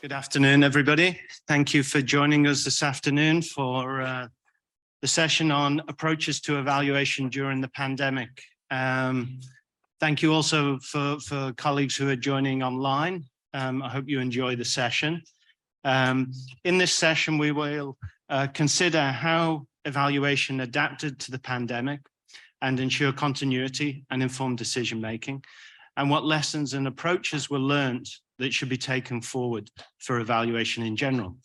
Good afternoon, everybody. Thank you for joining us this afternoon for the session on approaches to evaluation during the pandemic. Thank you also for colleagues who are joining online. I hope you enjoy the session. In this session, we will consider how evaluation adapted to the pandemic and ensure continuity and informed decision-making, and what lessons and approaches were learned that should be taken forward for evaluation in general.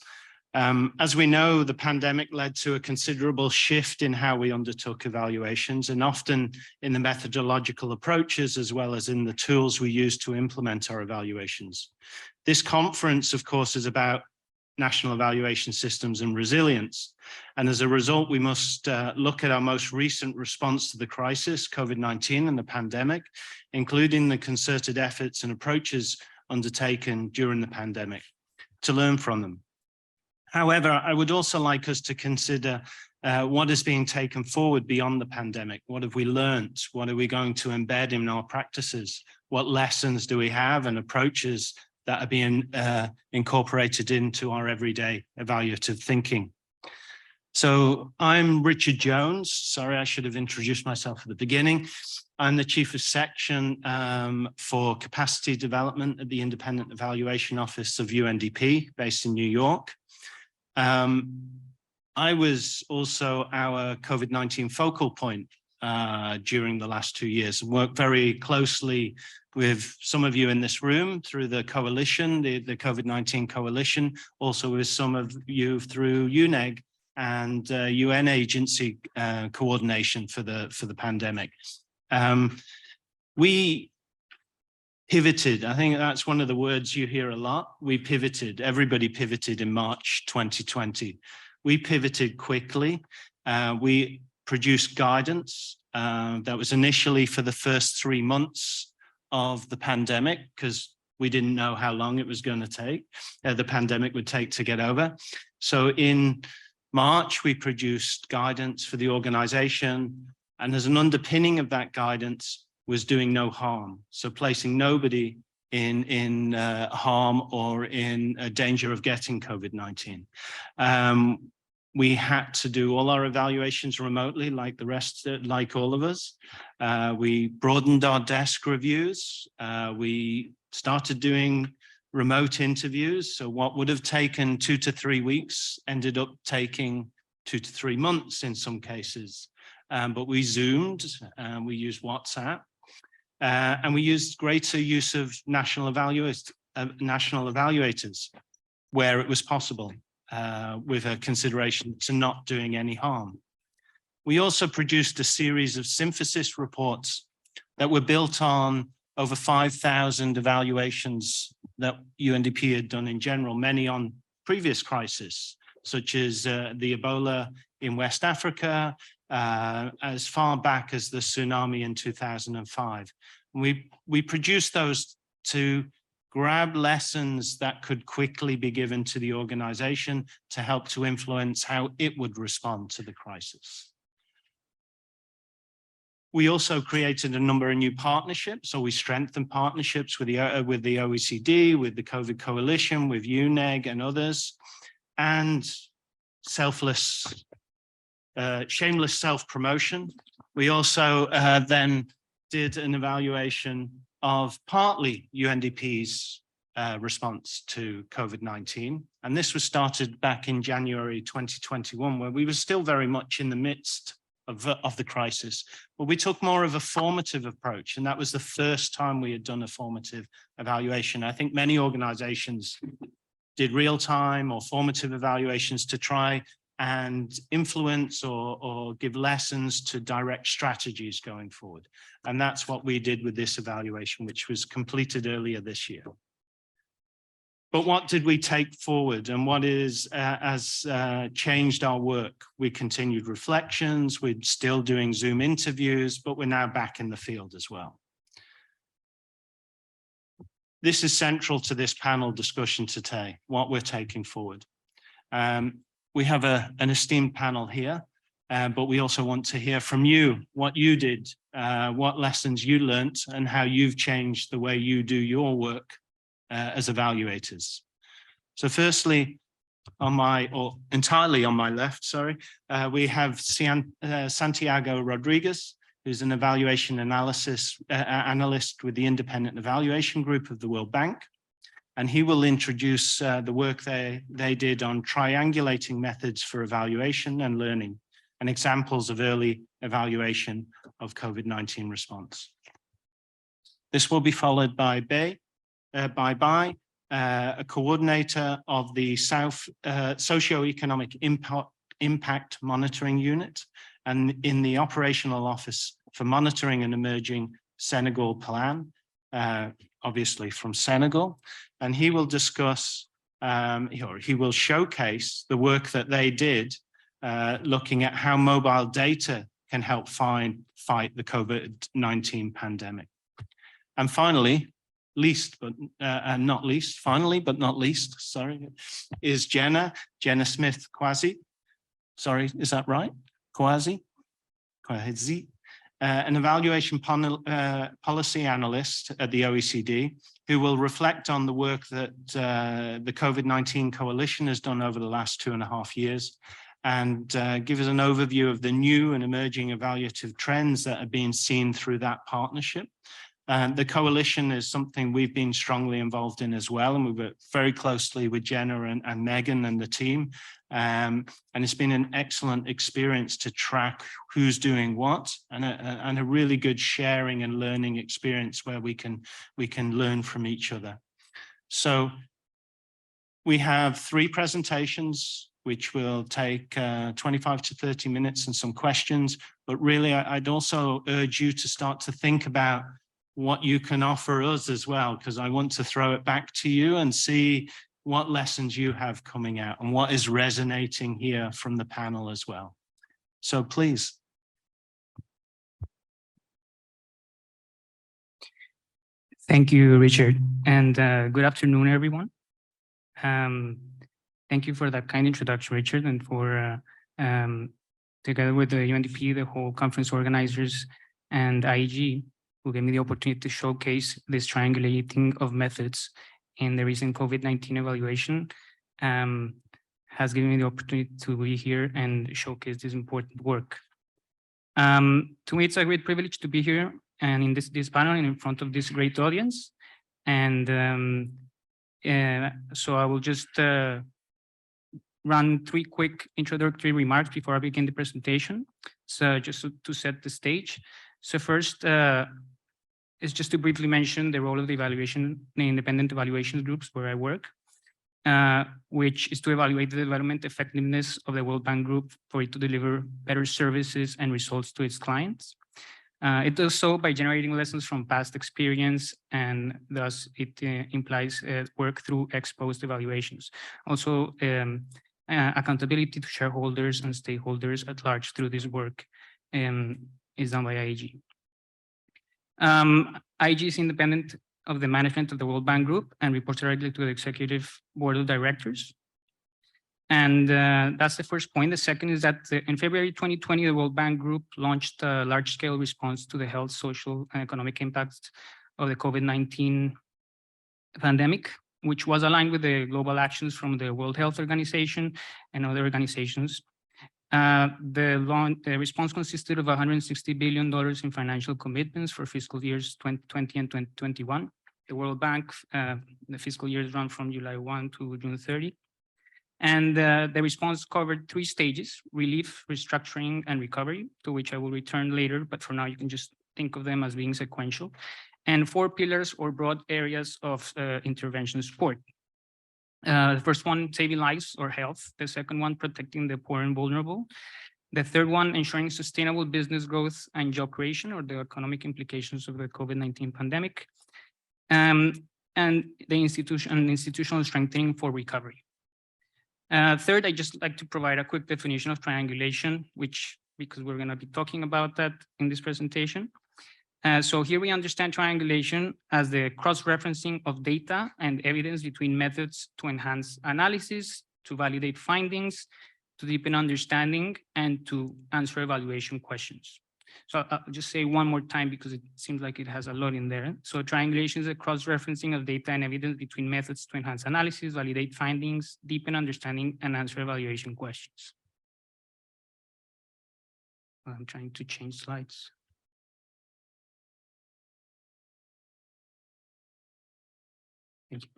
As we know, the pandemic led to a considerable shift in how we undertook evaluations, and often in the methodological approaches, as well as in the tools we use to implement our evaluations. This conference, of course, is about national evaluation systems and resilience. And as a result, we must look at our most recent response to the crisis, COVID-19 and the pandemic, including the concerted efforts and approaches undertaken during the pandemic, to learn from them. However, I would also like us to consider what is being taken forward beyond the pandemic. What have we learned? What are we going to embed in our practices? What lessons do we have and approaches that are being incorporated into our everyday evaluative thinking? So I'm Richard Jones. Sorry, I should have introduced myself at the beginning. I'm the Chief of Section for Capacity Development at the Independent Evaluation Office of UNDP, based in New York. I was also our COVID-19 focal point during the last 2 years, and worked very closely with some of you in this room through the coalition, the COVID-19 coalition, also with some of you through UNEG and UN agency coordination for the pandemic. We pivoted. I think that's one of the words you hear a lot. We pivoted. Everybody pivoted in March 2020. We pivoted quickly. We produced guidance that was initially for the first 3 months of the pandemic, because we didn't know how long it was going to take, the pandemic would take to get over. So in March, we produced guidance for the organization, and as an underpinning of that guidance was doing no harm. So placing nobody in harm or in danger of getting COVID-19. We had to do all our evaluations remotely, like the rest, like all of us. We broadened our desk reviews. We started doing remote interviews. So what would have taken 2 to 3 weeks ended up taking 2 to 3 months in some cases. But we Zoomed, we used WhatsApp, and we used greater use of national evaluators where it was possible, with a consideration to not doing any harm. We also produced a series of synthesis reports that were built on over 5,000 evaluations that UNDP had done in general, many on previous crises, such as the Ebola in West Africa, as far back as the tsunami in 2005. We produced those to grab lessons that could quickly be given to the organization to help to influence how it would respond to the crisis. We also created a number of new partnerships. So we strengthened partnerships with the OECD, with the COVID Coalition, with UNEG and others, and shameless self-promotion. We also then did an evaluation of partly UNDP's response to COVID-19. And this was started back in January 2021, where we were still very much in the midst of the crisis. But we took more of a formative approach, and that was the first time we had done a formative evaluation. I think many organizations did real-time or formative evaluations to try and influence or give lessons to direct strategies going forward. And that's what we did with this evaluation, which was completed earlier this year. But what did we take forward, and what has changed our work? We continued reflections, we're still doing Zoom interviews, but we're now back in the field as well. This is central to this panel discussion today, what we're taking forward. We have an esteemed panel here, but we also want to hear from you, what you did, what lessons you learned, and how you've changed the way you do your work as evaluators. So firstly, entirely on my left, sorry, we have Santiago Rodriguez, who's an evaluation analyst with the Independent Evaluation Group of the World Bank. And he will introduce the work they did on triangulating methods for evaluation and learning and examples of early evaluation of COVID-19 response. This will be followed by Bai, a coordinator of the South Socioeconomic Impact Monitoring Unit and in the Operational Office for Monitoring and Emerging Senegal Plan, obviously from Senegal. And he will discuss, or he will showcase the work that they did looking at how mobile data can help fight the COVID-19 pandemic. And finally, finally but not least, sorry, is Jenna Smith-Kwasi. Sorry, is that right? Kwasi? An evaluation policy analyst at the OECD, who will reflect on the work that the COVID-19 Coalition has done over the last 2.5 years and give us an overview of the new and emerging evaluative trends that are being seen through that partnership. The coalition is something we've been strongly involved in as well, and we work very closely with Jenna and Megan and the team. And it's been an excellent experience to track who's doing what, and a really good sharing and learning experience where we can learn from each other. So we have 3 presentations, which will take 25 to 30 minutes and some questions. But really, I'd also urge you to start to think about what you can offer us as well, because I want to throw it back to you and see what lessons you have coming out and what is resonating here from the panel as well. So please. Thank you, Richard, and good afternoon, everyone. Thank you for that kind introduction, Richard, and for together with the UNDP, the whole conference organizers, and IEG, who gave me the opportunity to showcase this triangulating of methods in the recent COVID-19 evaluation, has given me the opportunity to be here and showcase this important work. To me, it's a great privilege to be here and in this panel and in front of this great audience. And so I will just run 3 quick introductory remarks before I begin the presentation. So just to set the stage. So first, is just to briefly mention the role of the independent evaluation groups where I work, which is to evaluate the development effectiveness of the World Bank Group for it to deliver better services and results to its clients. It does so by generating lessons from past experience, and thus it implies work through ex-post evaluations. Also, accountability to shareholders and stakeholders at large through this work is done by IEG. IEG is independent of the management of the World Bank Group and reports directly to the Executive Board of Directors. And that's the first point. The second is that in February 2020, the World Bank Group launched a large-scale response to the health, social, and economic impacts of the COVID-19 pandemic, which was aligned with the global actions from the World Health Organization and other organizations. The response consisted of $160 billion in financial commitments for fiscal years 2020 and 2021. The World Bank, the fiscal years run from July 1 to June 30. And the response covered 3 stages: relief, restructuring, and recovery, to which I will return later, but for now you can just think of them as being sequential, and 4 pillars or broad areas of intervention support. The first one, saving lives or health. The second one, protecting the poor and vulnerable. The third one, ensuring sustainable business growth and job creation, or the economic implications of the COVID-19 pandemic. And the institutional strengthening for recovery. Third, I'd just like to provide a quick definition of triangulation, because we're going to be talking about that in this presentation. So here we understand triangulation as the cross-referencing of data and evidence between methods to enhance analysis, to validate findings, to deepen understanding, and to answer evaluation questions. So I'll just say one more time because it seems like it has a lot in there. So triangulation is a cross-referencing of data and evidence between methods to enhance analysis, validate findings, deepen understanding, and answer evaluation questions. I'm trying to change slides. Thank you.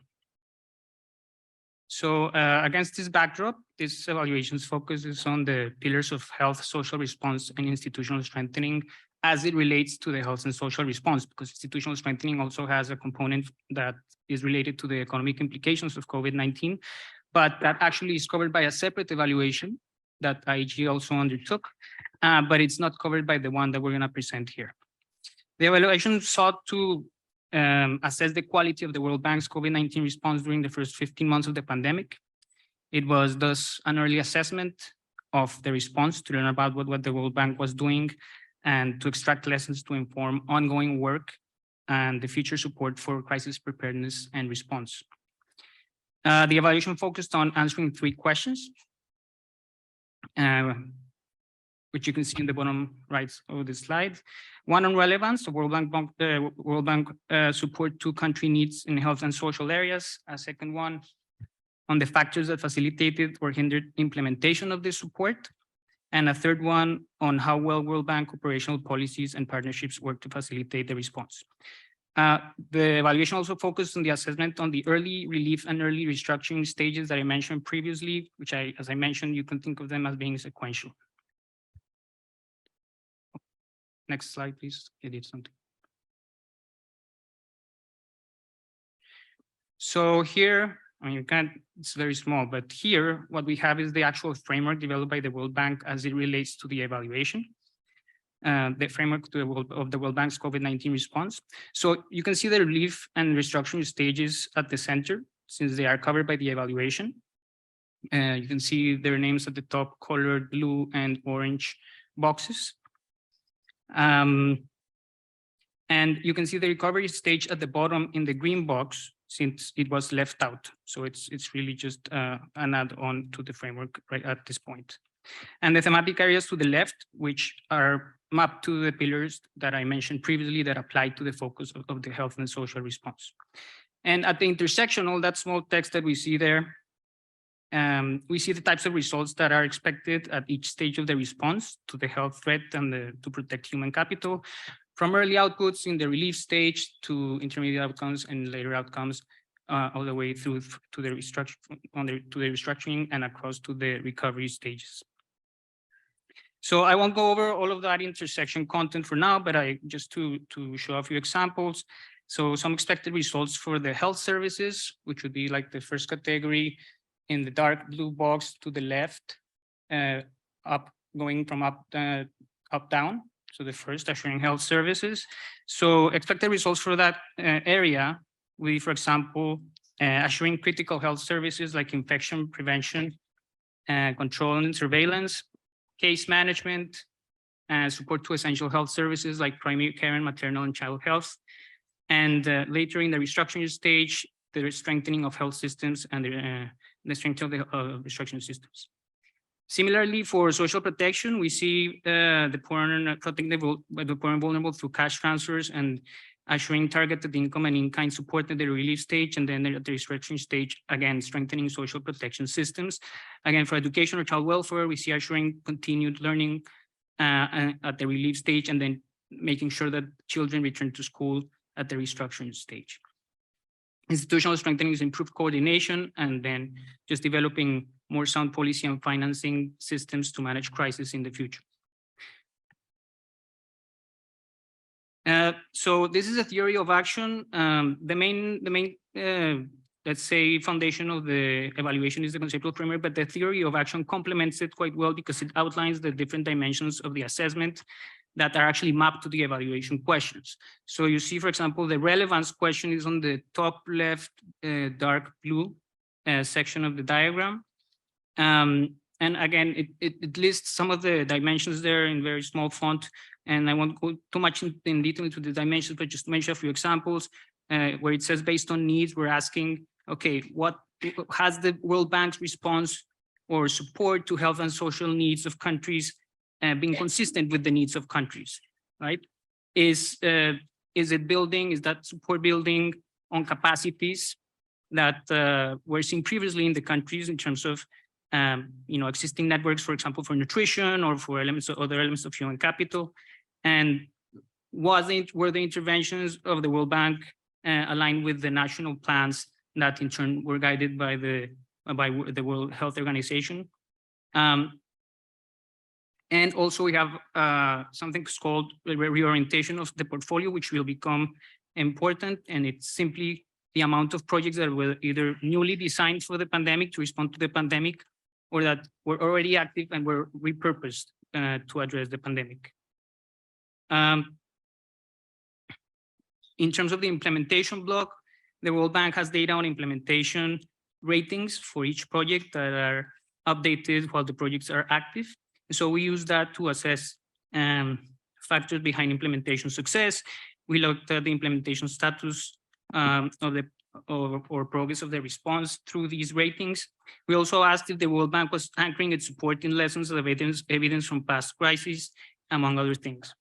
So against this backdrop, this evaluations focuses on the pillars of health, social response, and institutional strengthening as it relates to the health and social response, because institutional strengthening also has a component that is related to the economic implications of COVID-19, but that actually is covered by a separate evaluation that IEG also undertook, but it's not covered by the one that we're going to present here. The evaluation sought to assess the quality of the World Bank's COVID-19 response during the first 15 months of the pandemic. It was thus an early assessment of the response to learn about what the World Bank was doing and to extract lessons to inform ongoing work and the future support for crisis preparedness and response. The evaluation focused on answering 3 questions, which you can see in the bottom right of the slide. One on relevance, the World Bank support to country needs in health and social areas. A second one on the factors that facilitated or hindered implementation of this support. And a third one on how well World Bank operational policies and partnerships work to facilitate the response. The evaluation also focused on the assessment on the early relief and early restructuring stages that I mentioned previously, which as I mentioned, you can think of them as being sequential. Next slide, please. I did something. So here, I mean, it's very small, but here, what we have is the actual framework developed by the World Bank as it relates to the evaluation, the framework of the World Bank's COVID-19 response. So you can see the relief and restructuring stages at the center, since they are covered by the evaluation. You can see their names at the top, colored blue and orange boxes. And you can see the recovery stage at the bottom in the green box, since it was left out. So it's really just an add-on to the framework right at this point. And the thematic areas to the left, which are mapped to the pillars that I mentioned previously that apply to the focus of the health and social response. And at the intersection, all that small text that we see there, we see the types of results that are expected at each stage of the response to the health threat and to protect human capital, from early outputs in the relief stage to intermediate outcomes and later outcomes, all the way through to the restructuring and across to the recovery stages. So I won't go over all of that intersection content for now, but just to show a few examples. So some expected results for the health services, which would be like the first category in the dark blue box to the left, going from up down. So the first, assuring health services. So expected results for that area, for example, assuring critical health services like infection prevention, control and surveillance, case management, and support to essential health services like primary care and maternal and child health. And later in the restructuring stage, the strengthening of health systems and the strength of the restructuring systems. Similarly, for social protection, we see the poor and protecting the poor and vulnerable through cash transfers and assuring targeted income and in-kind support at the relief stage, and then at the restructuring stage, again, strengthening social protection systems. Again, for education or child welfare, we see assuring continued learning at the relief stage, and then making sure that children return to school at the restructuring stage. Institutional strengthening is improved coordination, and then just developing more sound policy and financing systems to manage crisis in the future. So this is a theory of action. The main let's say, foundation of the evaluation is the conceptual framework, but the theory of action complements it quite well because it outlines the different dimensions of the assessment that are actually mapped to the evaluation questions. So you see, for example, the relevance question is on the top left dark blue section of the diagram. And again, it lists some of the dimensions there in very small font, and I won't go too much in detail into the dimensions, but just to mention a few examples where it says based on needs, we're asking, okay, what has the World Bank's response or support to health and social needs of countries being consistent with the needs of countries, right? Is that support building on capacities that were seen previously in the countries in terms of existing networks, for example, for nutrition or for other elements of human capital, and were the interventions of the World Bank aligned with the national plans that in turn were guided by the World Health Organization. And also we have something called reorientation of the portfolio, which will become important, and it's simply the amount of projects that were either newly designed for the pandemic to respond to the pandemic, or that were already active and were repurposed to address the pandemic. In terms of the implementation block, the World Bank has data on implementation ratings for each project that are updated while the projects are active. So we use that to assess factors behind implementation success. We looked at the implementation status or progress of the response through these ratings. We also asked if the World Bank was anchoring its support in lessons of evidence from past crises, among other things.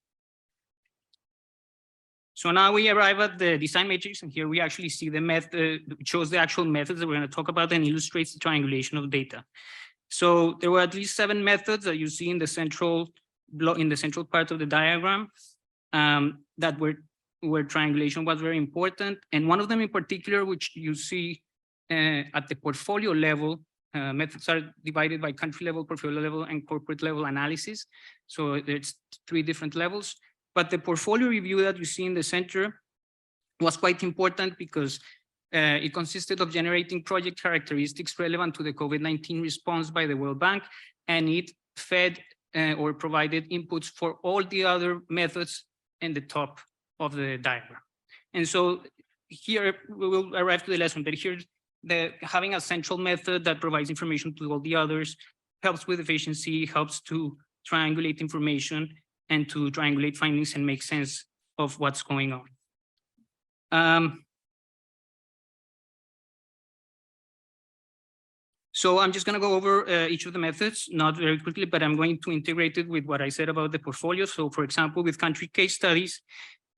So now we arrive at the design matrix, and here we actually see the method, it shows the actual methods that we're going to talk about and illustrates the triangulation of data. So there were at least 7 methods that you see in the central block, in the central part of the diagram, that where triangulation was very important. And one of them in particular, which you see at the portfolio level, methods are divided by country level, portfolio level, and corporate level analysis. So there's 3 different levels. But the portfolio review that you see in the center was quite important because it consisted of generating project characteristics relevant to the COVID-19 response by the World Bank, and it fed or provided inputs for all the other methods in the top of the diagram. And so here we will arrive to the lesson, but here having a central method that provides information to all the others helps with efficiency, helps to triangulate information and to triangulate findings and make sense of what's going on. So I'm just going to go over each of the methods, not very quickly, but I'm going to integrate it with what I said about the portfolio. So for example, with country case studies,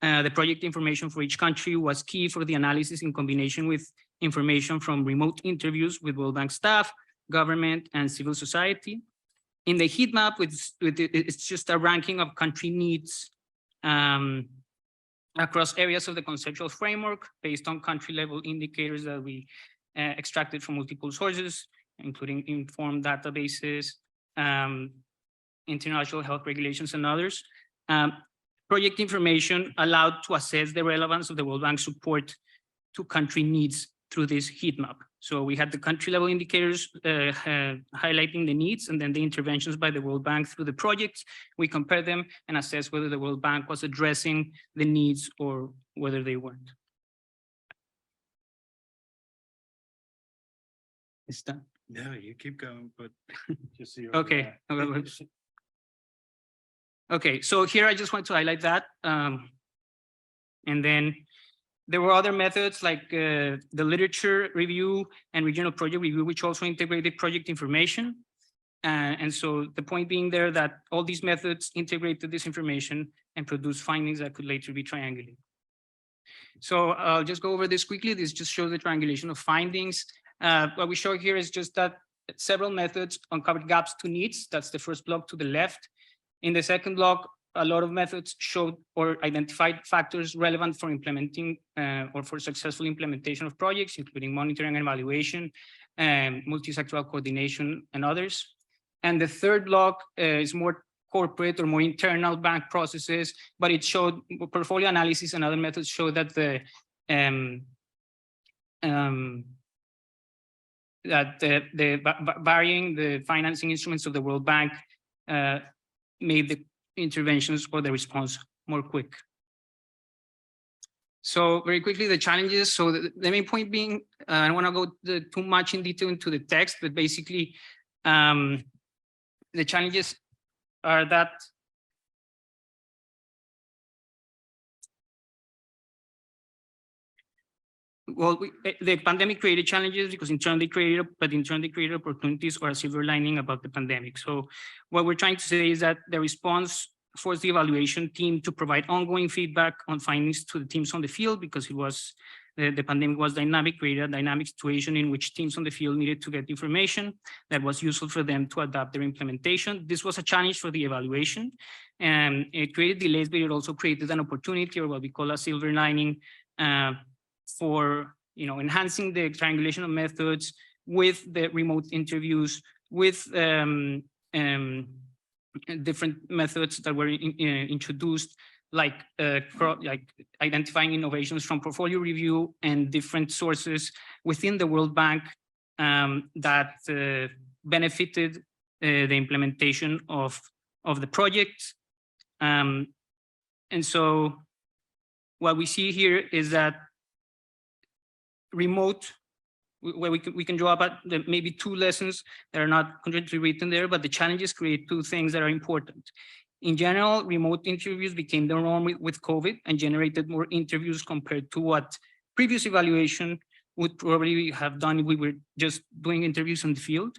the project information for each country was key for the analysis in combination with information from remote interviews with World Bank staff, government, and civil society. In the heat map, it's just a ranking of country needs across areas of the conceptual framework based on country level indicators that we extracted from multiple sources, including informed databases, international health regulations, and others. Project information allowed to assess the relevance of the World Bank support to country needs through this heat map. So we had the country level indicators highlighting the needs, and then the interventions by the World Bank through the projects. We compare them and assess whether the World Bank was addressing the needs or whether they weren't. It's done. No, you keep going, but just so you're Okay. Okay, so here I just want to highlight that. And then there were other methods like the literature review and regional project review, which also integrated project information. And so the point being there that all these methods integrated this information and produced findings that could later be triangulated. So I'll just go over this quickly. This just shows the triangulation of findings. What we show here is just that several methods uncovered gaps to needs. That's the first block to the left. In the second block, a lot of methods showed or identified factors relevant for implementing or for successful implementation of projects, including monitoring and evaluation, multi-sectoral coordination, and others. And the third block is more corporate or more internal bank processes, but it showed portfolio analysis and other methods show that the varying the financing instruments of the World Bank made the interventions or the response more quick. So very quickly, the challenges. So the main point being, I don't want to go too much in detail into the text, but basically the challenges are that Well, the pandemic created challenges because in turn they created opportunities or a silver lining about the pandemic. So what we're trying to say is that the response forced the evaluation team to provide ongoing feedback on findings to the teams on the field, because it was the pandemic was dynamic, created a dynamic situation in which teams on the field needed to get information that was useful for them to adapt their implementation. This was a challenge for the evaluation, and it created delays, but it also created an opportunity, or what we call a silver lining, for enhancing the triangulation of methods with the remote interviews, with different methods that were introduced, like identifying innovations from portfolio review and different sources within the World Bank that benefited the implementation of the project. And so what we see here is that remote, where we can draw about maybe two lessons that are not completely written there, but the challenges create two things that are important. In general, remote interviews became the norm with COVID and generated more interviews compared to what previous evaluation would probably have done if we were just doing interviews in the field.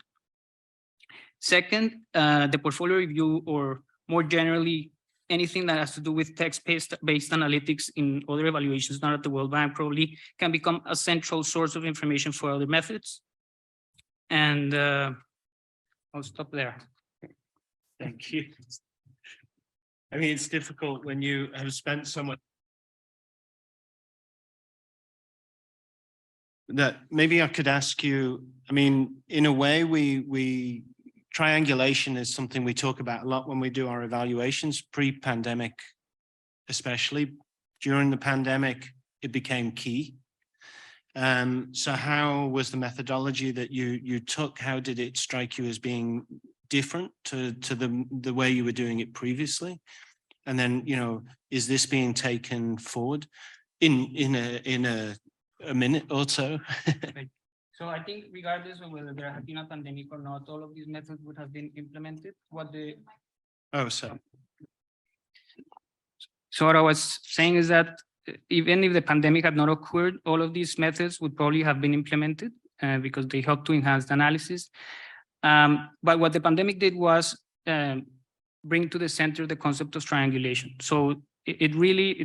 Second, the portfolio review, or more generally, anything that has to do with text-based analytics in other evaluations, not at the World Bank, probably can become a central source of information for other methods. And I'll stop there. Thank you. I mean, it's difficult when you have spent so much. That maybe I could ask you, I mean, in a way, we triangulation is something we talk about a lot when we do our evaluations, pre-pandemic, especially. During the pandemic, it became key. So how was the methodology that you took? How did it strike you as being different to the way you were doing it previously? And then, is this being taken forward in a minute or so? So I think regardless of whether there had been a pandemic or not, all of these methods would have been implemented. So what I was saying is that even if the pandemic had not occurred, all of these methods would probably have been implemented because they help to enhance the analysis. But what the pandemic did was bring to the center the concept of triangulation. So it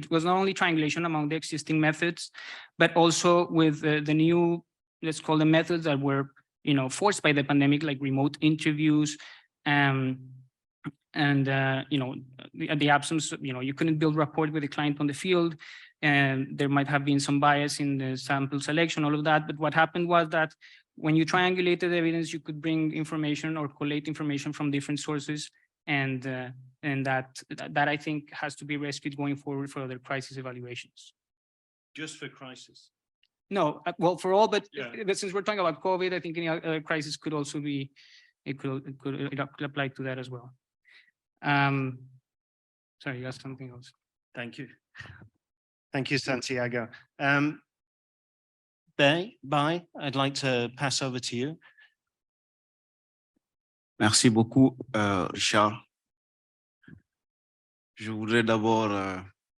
was not only triangulation among the existing methods, but also with the new, let's call them methods that were, forced by the pandemic, like remote interviews, and the absence, you couldn't build rapport with the client on the field, and there might have been some bias in the sample selection, all of that. But what happened was that when you triangulated evidence, you could bring information or collate information from different sources, and that I think has to be rescued going forward for other crisis evaluations. Just for crisis? No, well, for all, but since we're talking about COVID, I think any other crisis could also be, it could apply to that as well. Sorry, you asked something else. Thank you. Thank you, Santiago. Bye. I'd like to pass over to you. Merci beaucoup, Richard. Je voudrais d'abord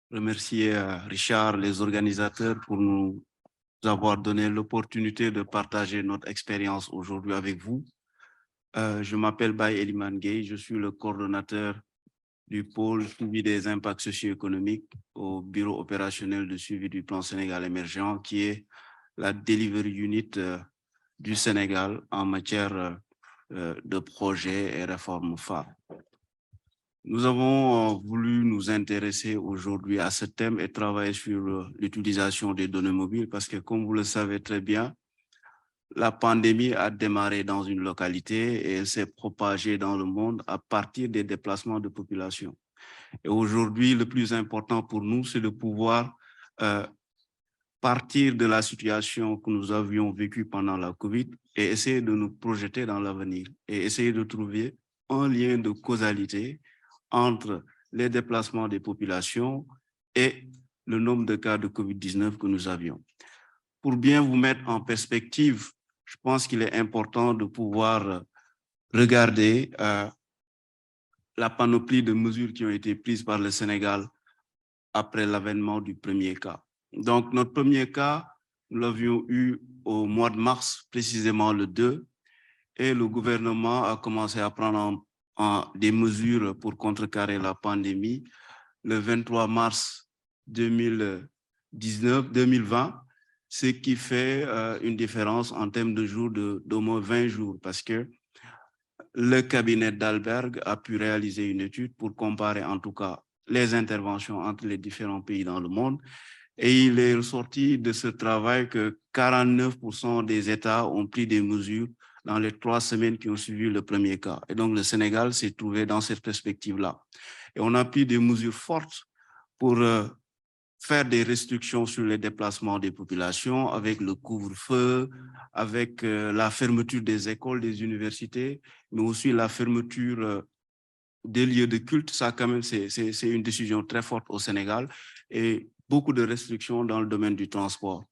remercier Richard, les organisateurs, pour nous avoir donné l'opportunité de partager notre expérience aujourd'hui avec vous. Je m'appelle Baye Eliman Gueye, je suis le coordonnateur du pôle suivi des impacts socio-économiques au bureau opérationnel de suivi du plan Sénégal émergent, qui est la delivery unit du Sénégal en matière de projets et réformes phares. Nous avons voulu nous intéresser aujourd'hui à ce thème et travailler sur l'utilisation des données mobiles parce que, comme vous le savez très bien, la pandémie a démarré dans une localité et elle s'est propagée dans le monde à partir des déplacements de population. Et aujourd'hui, le plus important pour nous, c'est de pouvoir partir de la situation que nous avions vécue pendant la COVID et essayer de nous projeter dans l'avenir et essayer de trouver un lien de causalité entre les déplacements des populations et le nombre de cas de COVID-19 que nous avions. Pour bien vous mettre en perspective, je pense qu'il est important de pouvoir regarder la panoplie de mesures qui ont été prises par le Sénégal après l'avènement du premier cas. Donc, notre premier cas, Nous l'avions eu au mois de mars, précisément le 2, et le gouvernement a commencé à prendre des mesures pour contrecarrer la pandémie le 23 mars 2020, ce qui fait une différence en termes de jours d'au moins 20 jours, parce que le cabinet d'Alberg a pu réaliser une étude pour comparer en tout cas les interventions entre les différents pays dans le monde. Et il est ressorti de ce travail que 49% des États ont pris des mesures dans les 3 semaines qui ont suivi le premier cas. Et donc, le Sénégal s'est trouvé dans cette perspective-là. Et on a pris des mesures fortes pour faire des restrictions sur les déplacements des populations avec le couvre-feu, avec la fermeture des écoles, des universités, mais aussi la fermeture des lieux de culte. Ça, quand même, c'est une décision très forte au Sénégal et beaucoup de restrictions dans le domaine du transport.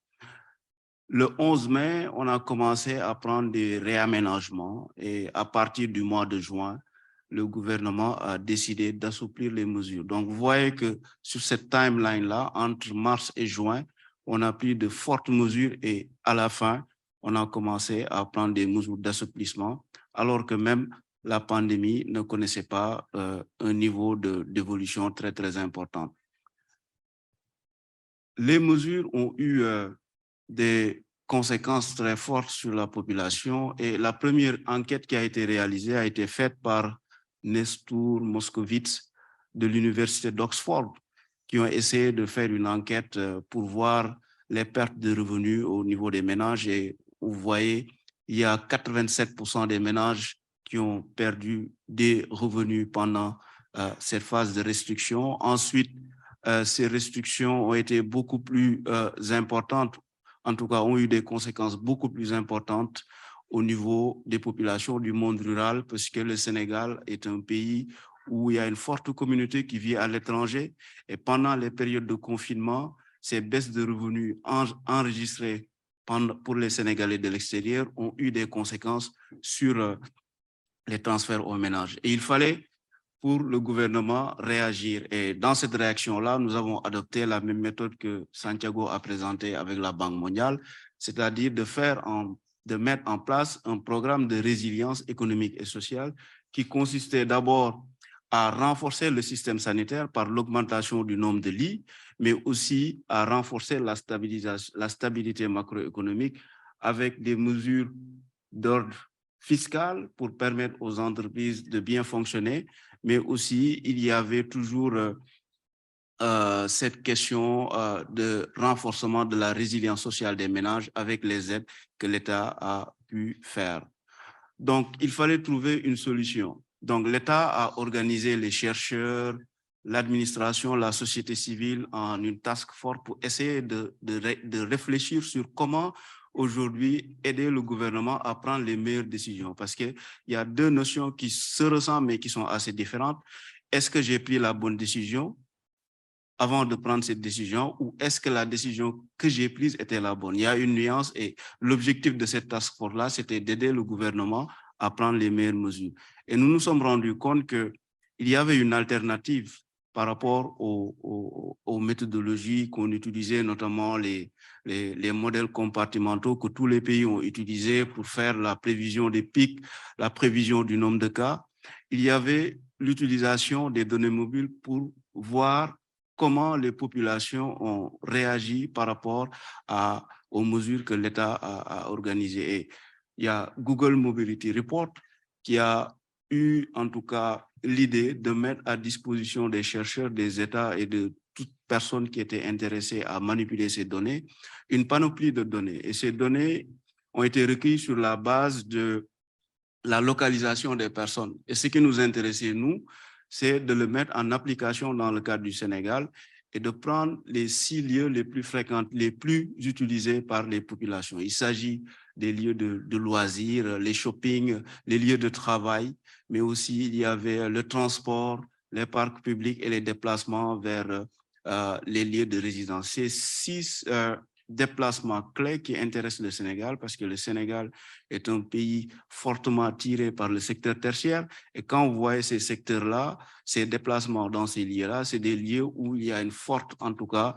Le 11 mai, on a commencé à prendre des réaménagements et à partir du mois de juin, le gouvernement a décidé d'assouplir les mesures. Donc, vous voyez que sur cette timeline-là, entre mars et juin, on a pris de fortes mesures et à la fin, on a commencé à prendre des mesures d'assouplissement, alors que même la pandémie ne connaissait pas un niveau d'évolution très, très important. Les mesures ont eu des conséquences très fortes sur la population et la première enquête qui a été réalisée a été faite par Nestor Moscovitz de l'université d'Oxford, qui ont essayé de faire une enquête pour voir les pertes de revenus au niveau des ménages. Et vous voyez, il y a 87% des ménages qui ont perdu des revenus pendant cette phase de restriction. Ensuite, ces restrictions ont été beaucoup plus importantes, en tout cas ont eu des conséquences beaucoup plus importantes au niveau des populations du monde rural, parce que le Sénégal est un pays où il y a une forte communauté qui vit à l'étranger. Et pendant les périodes de confinement, ces baisses de revenus enregistrées pour les Sénégalais de l'extérieur ont eu des conséquences sur les transferts aux ménages. Et il fallait pour le gouvernement réagir. Et dans cette réaction-là, nous avons adopté la même méthode que Santiago a présentée avec la Banque mondiale, c'est-à-dire de mettre en place un programme de résilience économique et sociale qui consistait d'abord à renforcer le système sanitaire par l'augmentation du nombre de lits, mais aussi à renforcer la stabilité macroéconomique avec des mesures d'ordre fiscal pour permettre aux entreprises de bien fonctionner, mais aussi il y avait toujours cette question de renforcement de la résilience sociale des ménages avec les aides que l'État a pu faire. Donc, il fallait trouver une solution. Donc, l'État a organisé les chercheurs, l'administration, la société civile en une task force pour essayer de réfléchir sur comment aujourd'hui aider le gouvernement à prendre les meilleures décisions. Parce qu'il y a deux notions qui se ressemblent mais qui sont assez différentes. Est-ce que j'ai pris la bonne décision avant de prendre cette décision ou est-ce que la décision que j'ai prise était la bonne? Il y a une nuance et l'objectif de cette task force-là, c'était d'aider le gouvernement à prendre les meilleures mesures. Et nous nous sommes rendus compte qu'il y avait une alternative par rapport aux méthodologies qu'on utilisait, notamment les modèles compartimentaux que tous les pays ont utilisés pour faire la prévision des pics, la prévision du nombre de cas. Il y avait l'utilisation des données mobiles pour voir comment les populations ont réagi par rapport aux mesures que l'État a organisées. Et il y a Google Mobility Report qui a eu en tout cas l'idée de mettre à disposition des chercheurs, des États et de toute personne qui était intéressée à manipuler ces données, une panoplie de données. Et ces données ont été recueillies sur la base de la localisation des personnes. Et ce qui nous intéressait, nous, c'est de le mettre en application dans le cadre du Sénégal et de prendre les 6 lieux les plus fréquents, les plus utilisés par les populations. Il s'agit des lieux de loisirs, les shoppings, les lieux de travail, mais aussi il y avait le transport, les parcs publics et les déplacements vers les lieux de résidence. Ces 6 déplacements clés qui intéressent le Sénégal, parce que le Sénégal est un pays fortement attiré par le secteur tertiaire. Et quand vous voyez ces secteurs-là, ces déplacements dans ces lieux-là, c'est des lieux où il y a une forte, en tout cas,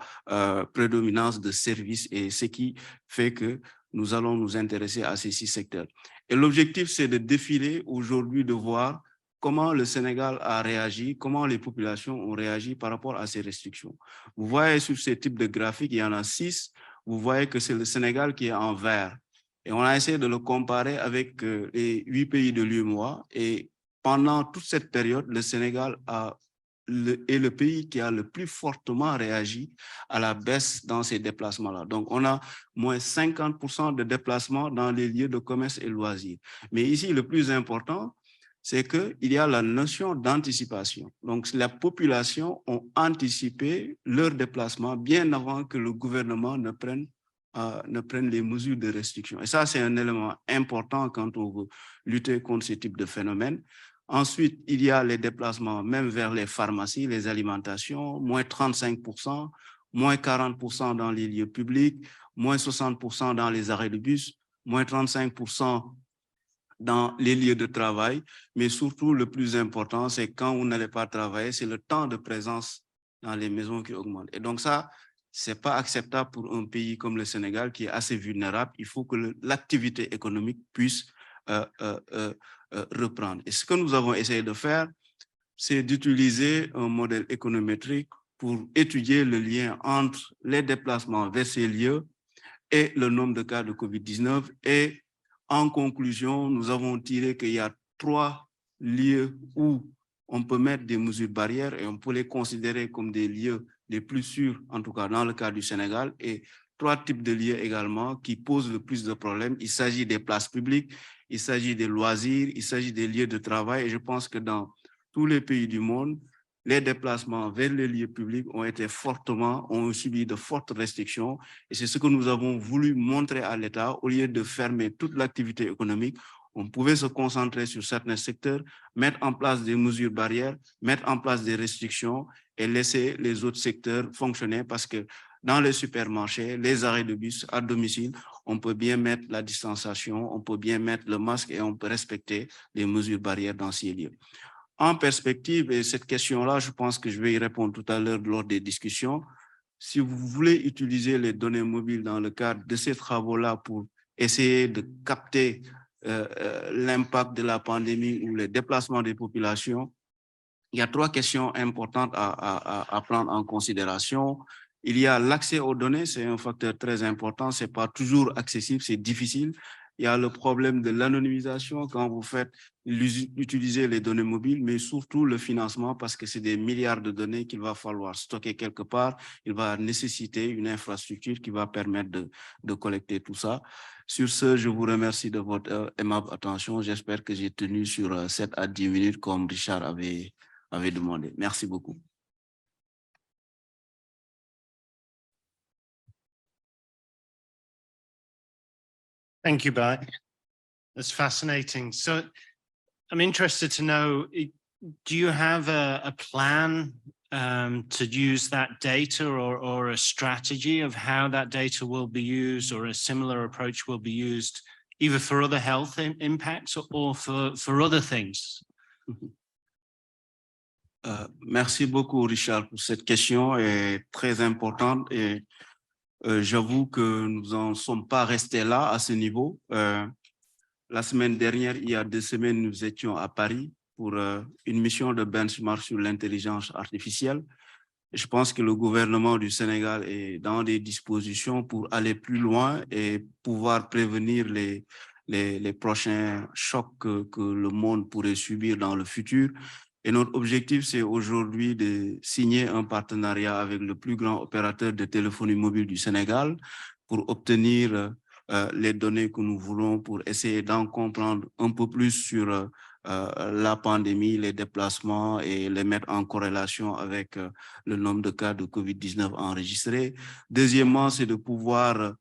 prédominance de services, et ce qui fait que nous allons nous intéresser à ces 6 secteurs. Et l'objectif, c'est de défiler aujourd'hui, de voir comment le Sénégal a réagi, comment les populations ont réagi par rapport à ces restrictions. Vous voyez sur ces types de graphiques, il y en a 6, vous voyez que c'est le Sénégal qui est en vert. Et on a essayé de le comparer avec les 8 pays de l'UEMOA. Et pendant toute cette période, le Sénégal est le pays qui a le plus fortement réagi à la baisse dans ces déplacements-là. Donc, on a moins 50% de déplacements dans les lieux de commerce et loisirs. Mais ici, le plus important, c'est qu'il y a la notion d'anticipation. Donc, la population a anticipé leur déplacement bien avant que le gouvernement ne prenne les mesures de restriction. Et ça, c'est un élément important quand on veut lutter contre ce type de phénomène. Ensuite, il y a les déplacements même vers les pharmacies, les alimentations, moins 35%, moins 40% dans les lieux publics, moins 60% dans les arrêts de bus, moins 35% dans les lieux de travail, mais surtout le plus important, c'est quand vous n'allez pas travailler, c'est le temps de présence dans les maisons qui augmente. Et donc ça, c'est pas acceptable pour un pays comme le Sénégal qui est assez vulnérable. Il faut que l'activité économique puisse reprendre. Et ce que nous avons essayé de faire, c'est d'utiliser un modèle économétrique pour étudier le lien entre les déplacements vers ces lieux et le nombre de cas de COVID-19. Et en conclusion, nous avons tiré qu'il y a 3 lieux où on peut mettre des mesures barrières et on peut les considérer comme des lieux les plus sûrs, en tout cas dans le cas du Sénégal, et 3 types de lieux également qui posent le plus de problèmes. Il s'agit des places publiques, il s'agit des loisirs, il s'agit des lieux de travail. Et je pense que dans tous les pays du monde, les déplacements vers les lieux publics ont subi de fortes restrictions. Et c'est ce que nous avons voulu montrer à l'État. Au lieu de fermer toute l'activité économique, on pouvait se concentrer sur certains secteurs, mettre en place des mesures barrières, mettre en place des restrictions et laisser les autres secteurs fonctionner, parce que dans les supermarchés, les arrêts de bus à domicile, on peut bien mettre la distanciation, on peut bien mettre le masque et on peut respecter les mesures barrières dans ces lieux. En perspective, et cette question-là, je pense que je vais y répondre tout à l'heure lors des discussions, si vous voulez utiliser les données mobiles dans le cadre de ces travaux-là pour essayer de capter l'impact de la pandémie ou les déplacements des populations, il y a 3 questions importantes à prendre en considération. Il y a l'accès aux données, c'est un facteur très important, ce n'est pas toujours accessible, c'est difficile. Il y a le problème de l'anonymisation quand vous utilisez les données mobiles, mais surtout le financement, parce que c'est des milliards de données qu'il va falloir stocker quelque part. Il va nécessiter une infrastructure qui va permettre de collecter tout ça. Sur ce, je vous remercie de votre aimable attention. J'espère que j'ai tenu sur 7 à 10 minutes comme Richard avait demandé. Merci beaucoup. Thank you, Bai. That's fascinating. So I'm interested to know, do you have a plan to use that data or a strategy of how that data will be used, or a similar approach will be used either for other health impacts or for other things? Merci beaucoup, Richard, pour cette question est très importante, et j'avoue que nous n'en sommes pas restés là à ce niveau. La semaine dernière, il y a 2 semaines, nous étions à Paris pour une mission de benchmark sur l'intelligence artificielle. Je pense que le gouvernement du Sénégal est dans des dispositions pour aller plus loin et pouvoir prévenir les prochains chocs que le monde pourrait subir dans le futur. Et notre objectif, c'est aujourd'hui de signer un partenariat avec le plus grand opérateur de téléphonie mobile du Sénégal pour obtenir les données que nous voulons, pour essayer d'en comprendre un peu plus sur la pandémie, les déplacements, et les mettre en corrélation avec le nombre de cas de COVID-19 enregistrés. Deuxièmement, c'est de pouvoir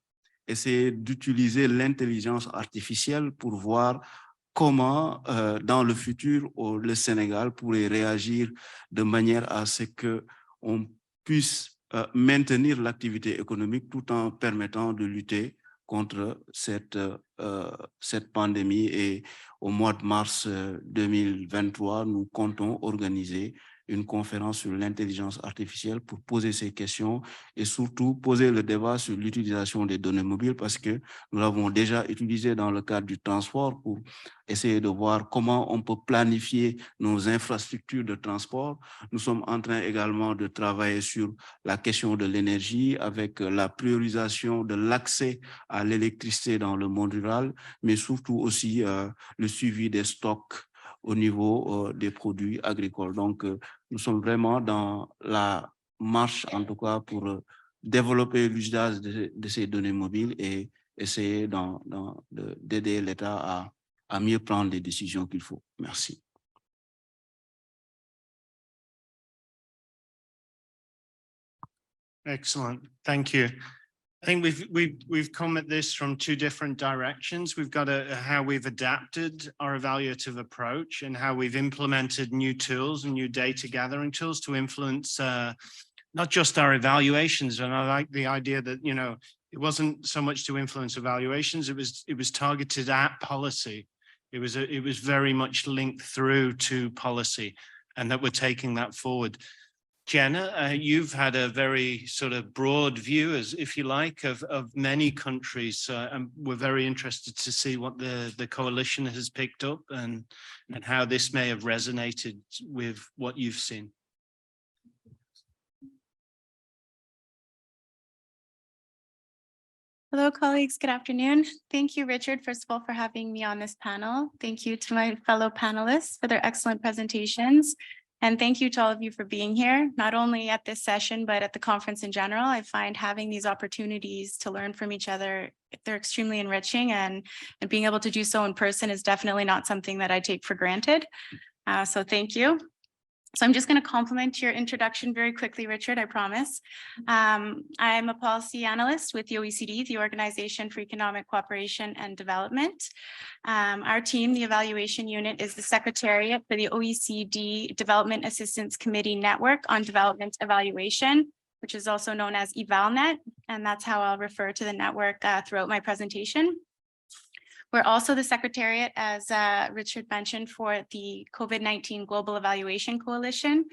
essayer d'utiliser l'intelligence artificielle pour voir comment, dans le futur, le Sénégal pourrait réagir de manière à ce qu'on puisse maintenir l'activité économique tout en permettant de lutter contre cette pandémie. Et au mois de mars 2023, nous comptons organiser une conférence sur l'intelligence artificielle pour poser ces questions et surtout poser le débat sur l'utilisation des données mobiles, parce que nous l'avons déjà utilisé dans le cadre du transport pour essayer de voir comment on peut planifier nos infrastructures de transport. Nous sommes en train également de travailler sur la question de l'énergie avec la priorisation de l'accès à l'électricité dans le monde rural, mais surtout aussi le suivi des stocks au niveau des produits agricoles. Donc, nous sommes vraiment dans la marche, en tout cas, pour développer l'usage de ces données mobiles et essayer d'aider l'État à mieux prendre les décisions qu'il faut. Merci. Excellent. Thank you. I think we've come at this from two different directions. We've got how we've adapted our evaluative approach and how we've implemented new tools and new data gathering tools to influence not just our evaluations. And I like the idea that, you know, it wasn't so much to influence evaluations, it was targeted at policy. It was very much linked through to policy, and that we're taking that forward. Jenna, you've had a very sort of broad view, as if you like, of many countries, and we're very interested to see what the coalition has picked up and how this may have resonated with what you've seen. Hello, colleagues. Good afternoon. Thank you, Richard, first of all, for having me on this panel. Thank you to my fellow panelists for their excellent presentations. And thank you to all of you for being here, not only at this session, but at the conference in general. I find having these opportunities to learn from each other, they're extremely enriching, and being able to do so in person is definitely not something that I take for granted. So thank you. So I'm just going to complement your introduction very quickly, Richard, I promise. I'm a policy analyst with the OECD, the Organization for Economic Cooperation and Development. Our team, the evaluation unit, is the secretariat for the OECD Development Assistance Committee Network on Development Evaluation, which is also known as EvalNet, and that's how I'll refer to the network throughout my presentation. We're also the secretariat, as Richard mentioned, for the COVID-19 Global Evaluation Coalition,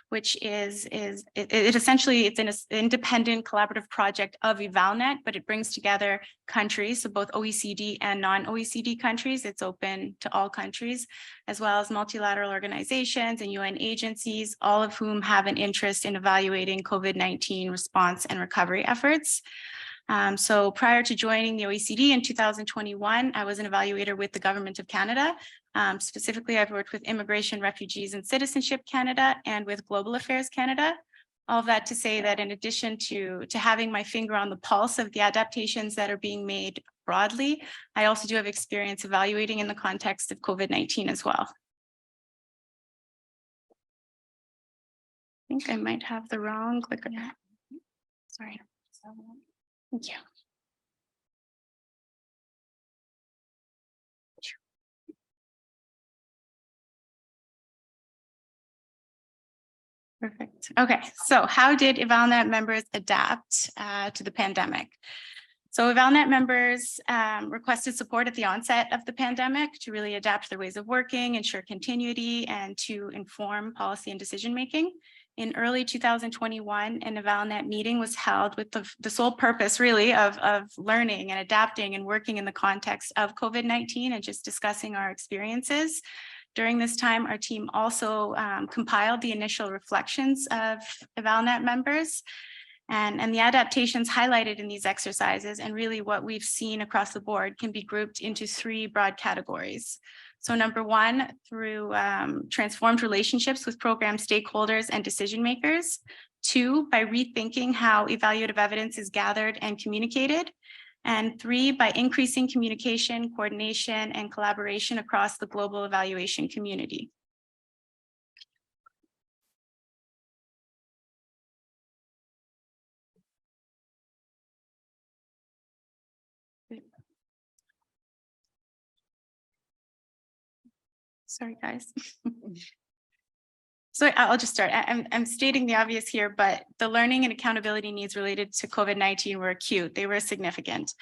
which is essentially, it's an independent collaborative project of EvalNet, but it brings together countries, so both OECD and non-OECD countries. It's open to all countries, as well as multilateral organizations and UN agencies, all of whom have an interest in evaluating COVID-19 response and recovery efforts. So prior to joining the OECD in 2021, I was an evaluator with the Government of Canada. Specifically, I've worked with Immigration, Refugees and Citizenship Canada and with Global Affairs Canada. All of that to say that in addition to having my finger on the pulse of the adaptations that are being made broadly, I also do have experience evaluating in the context of COVID-19 as well. I think I might have the wrong clicker. Sorry. Thank you. Perfect. Okay, so how did EvalNet members adapt to the pandemic? So EvalNet members requested support at the onset of the pandemic to really adapt their ways of working, ensure continuity, and to inform policy and decision-making. In early 2021, an EvalNet meeting was held with the sole purpose, really, of learning and adapting and working in the context of COVID-19 and just discussing our experiences. During this time, our team also compiled the initial reflections of EvalNet members and the adaptations highlighted in these exercises, and really what we've seen across the board, can be grouped into three broad categories. So number one, through transformed relationships with program stakeholders and decision makers. Two, by rethinking how evaluative evidence is gathered and communicated. And three, by increasing communication, coordination, and collaboration across the global evaluation community. Sorry, guys. So I'll just start. I'm stating the obvious here, but the learning and accountability needs related to COVID-19 were acute. They were significant.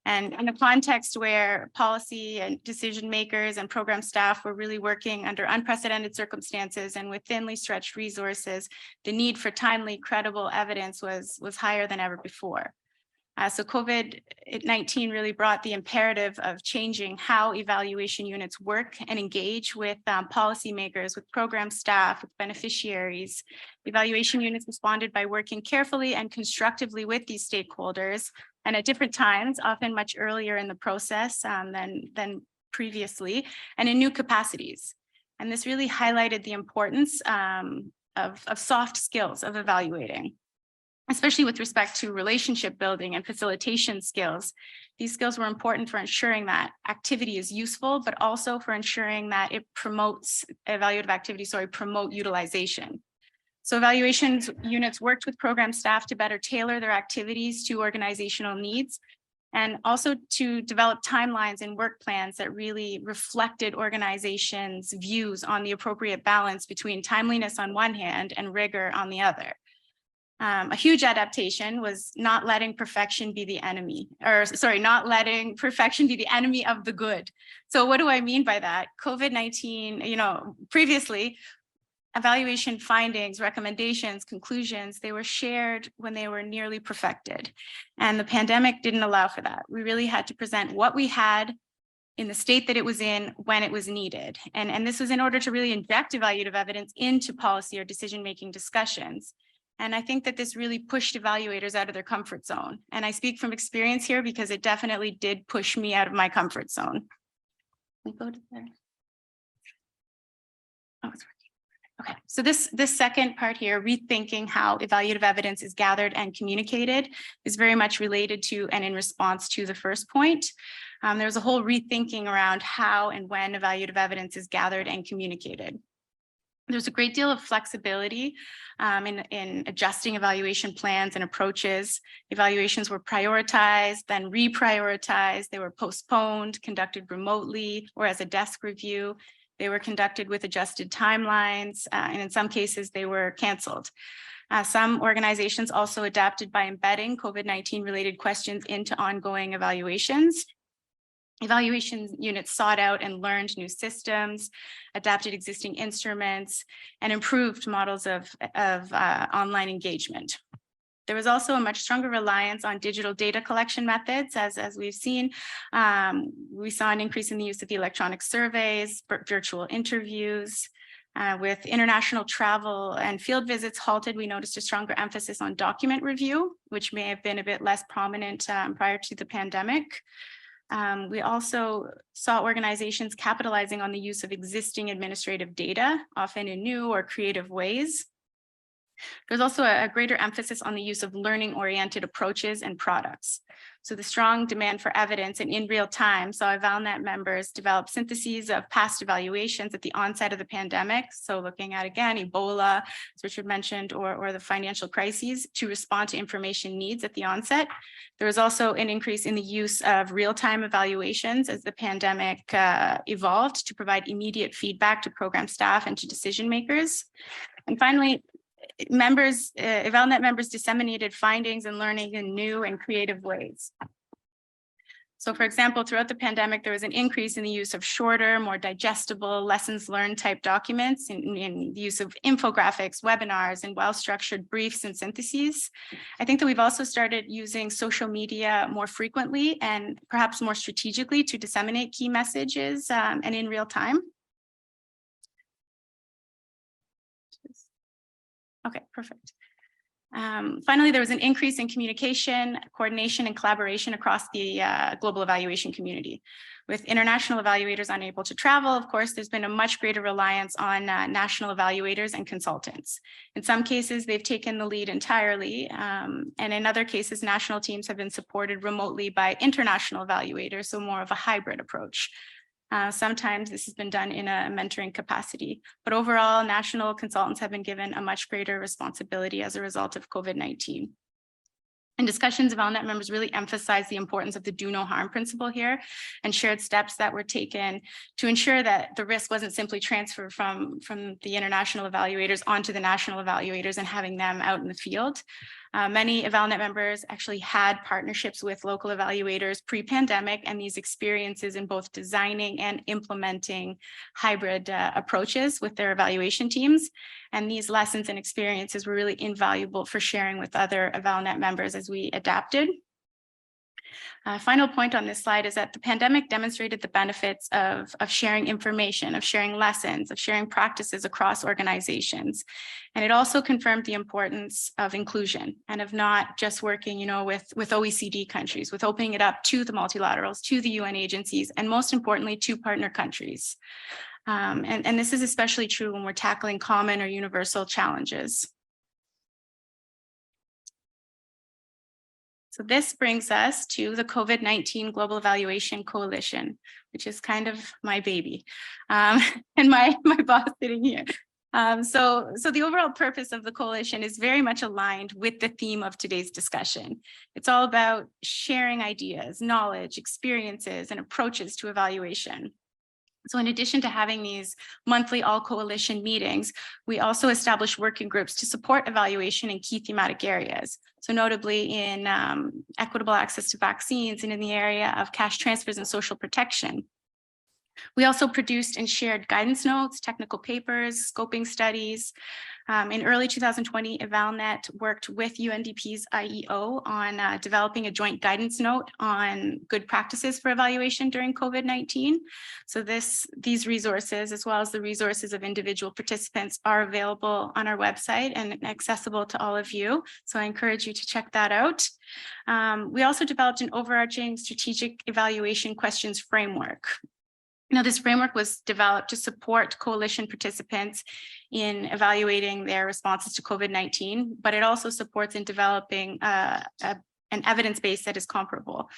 And in a context where policy and decision makers and program staff were really working under unprecedented circumstances and with thinly stretched resources, the need for timely, credible evidence was higher than ever before. So COVID-19 really brought the imperative of changing how evaluation units work and engage with policymakers, with program staff, with beneficiaries. Evaluation units responded by working carefully and constructively with these stakeholders, and at different times, often much earlier in the process than previously, and in new capacities. And this really highlighted the importance of soft skills of evaluating, especially with respect to relationship building and facilitation skills. These skills were important for ensuring that activity is useful, but also for ensuring that it promotes evaluative activity, promote utilization. So evaluations units worked with program staff to better tailor their activities to organizational needs, and also to develop timelines and work plans that really reflected organizations' views on the appropriate balance between timeliness on one hand and rigor on the other. A huge adaptation was not letting perfection be the enemy, not letting perfection be the enemy of the good. So what do I mean by that? COVID-19, previously, evaluation findings, recommendations, conclusions, they were shared when they were nearly perfected. And the pandemic didn't allow for that. We really had to present what we had in the state that it was in when it was needed. And this was in order to really inject evaluative evidence into policy or decision-making discussions. And I think that this really pushed evaluators out of their comfort zone. And I speak from experience here because it definitely did push me out of my comfort zone. Can we go to there? Oh, it's working. Okay, so this second part here, rethinking how evaluative evidence is gathered and communicated, is very much related to and in response to the first point. There's a whole rethinking around how and when evaluative evidence is gathered and communicated. There's a great deal of flexibility in adjusting evaluation plans and approaches. Evaluations were prioritized, then reprioritized. They were postponed, conducted remotely, or as a desk review. They were conducted with adjusted timelines, and in some cases, they were canceled. Some organizations also adapted by embedding COVID-19 related questions into ongoing evaluations. Evaluation units sought out and learned new systems, adapted existing instruments, and improved models of online engagement. There was also a much stronger reliance on digital data collection methods, as we've seen. We saw an increase in the use of the electronic surveys, virtual interviews. With international travel and field visits halted, we noticed a stronger emphasis on document review, which may have been a bit less prominent prior to the pandemic. We also saw organizations capitalizing on the use of existing administrative data, often in new or creative ways. There's also a greater emphasis on the use of learning-oriented approaches and products. So the strong demand for evidence and in real time saw EvalNet members develop syntheses of past evaluations at the onset of the pandemic. So looking at, again, Ebola, as Richard mentioned, or the financial crises to respond to information needs at the onset. There was also an increase in the use of real-time evaluations as the pandemic evolved to provide immediate feedback to program staff and to decision makers. And finally, EvalNet members disseminated findings and learning in new and creative ways. So for example, throughout the pandemic, there was an increase in the use of shorter, more digestible lessons learned type documents, in the use of infographics, webinars, and well-structured briefs and syntheses. I think that we've also started using social media more frequently and perhaps more strategically to disseminate key messages and in real time. Okay, perfect. Finally, there was an increase in communication, coordination, and collaboration across the global evaluation community. With international evaluators unable to travel, of course, there's been a much greater reliance on national evaluators and consultants. In some cases, they've taken the lead entirely, and in other cases, national teams have been supported remotely by international evaluators, so more of a hybrid approach. Sometimes this has been done in a mentoring capacity, but overall, national consultants have been given a much greater responsibility as a result of COVID-19. And discussions of ELNET members really emphasized the importance of the do no harm principle here and shared steps that were taken to ensure that the risk wasn't simply transferred from the international evaluators onto the national evaluators and having them out in the field. Many of ELNET members actually had partnerships with local evaluators pre-pandemic, and these experiences in both designing and implementing hybrid approaches with their evaluation teams. And these lessons and experiences were really invaluable for sharing with other ELNET members as we adapted. Final point on this slide is that the pandemic demonstrated the benefits of sharing information, of sharing lessons, of sharing practices across organizations. And it also confirmed the importance of inclusion and of not just working, with OECD countries, with opening it up to the multilaterals, to the UN agencies, and most importantly, to partner countries. And this is especially true when we're tackling common or universal challenges. So this brings us to the COVID-19 Global Evaluation Coalition, which is kind of my baby, and my boss sitting here. So the overall purpose of the coalition is very much aligned with the theme of today's discussion. It's all about sharing ideas, knowledge, experiences, and approaches to evaluation. So in addition to having these monthly all coalition meetings, we also establish working groups to support evaluation in key thematic areas. So notably in equitable access to vaccines and in the area of cash transfers and social protection. We also produced and shared guidance notes, technical papers, scoping studies. In early 2020, EvalNet worked with UNDP's IEO on developing a joint guidance note on good practices for evaluation during COVID-19. So these resources, as well as the resources of individual participants, are available on our website and accessible to all of you. So I encourage you to check that out. We also developed an overarching strategic evaluation questions framework. Now, this framework was developed to support coalition participants in evaluating their responses to COVID-19, but it also supports in developing an evidence base that is comparable.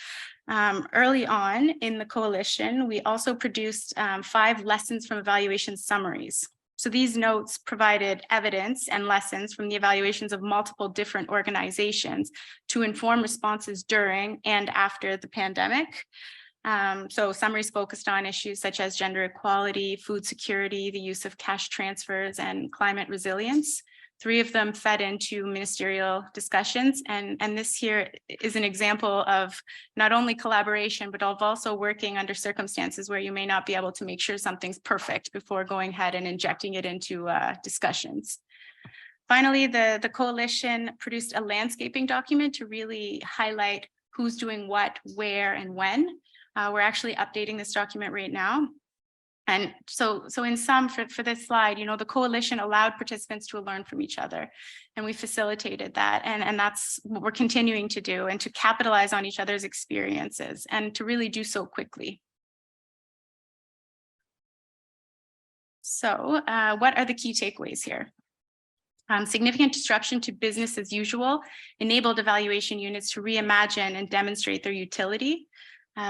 Early on in the coalition, we also produced 5 lessons from evaluation summaries. So these notes provided evidence and lessons from the evaluations of multiple different organizations to inform responses during and after the pandemic. So summaries focused on issues such as gender equality, food security, the use of cash transfers, and climate resilience. 3 of them fed into ministerial discussions. And this here is an example of not only collaboration, but of also working under circumstances where you may not be able to make sure something's perfect before going ahead and injecting it into discussions. Finally, the coalition produced a landscaping document to really highlight who's doing what, where, and when. We're actually updating this document right now. And so in sum, for this slide, the coalition allowed participants to learn from each other, and we facilitated that. And that's what we're continuing to do, and to capitalize on each other's experiences and to really do so quickly. So what are the key takeaways here? Significant disruption to business as usual enabled evaluation units to reimagine and demonstrate their utility.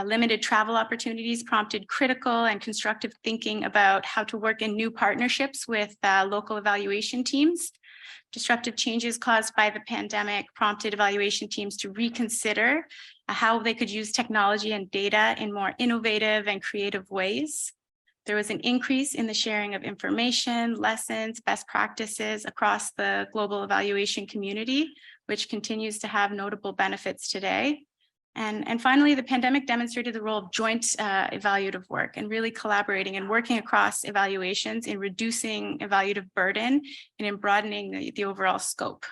Limited travel opportunities prompted critical and constructive thinking about how to work in new partnerships with local evaluation teams. Disruptive changes caused by the pandemic prompted evaluation teams to reconsider how they could use technology and data in more innovative and creative ways. There was an increase in the sharing of information, lessons, best practices across the global evaluation community, which continues to have notable benefits today. And finally, the pandemic demonstrated the role of joint evaluative work and really collaborating and working across evaluations in reducing evaluative burden and in broadening the overall scope.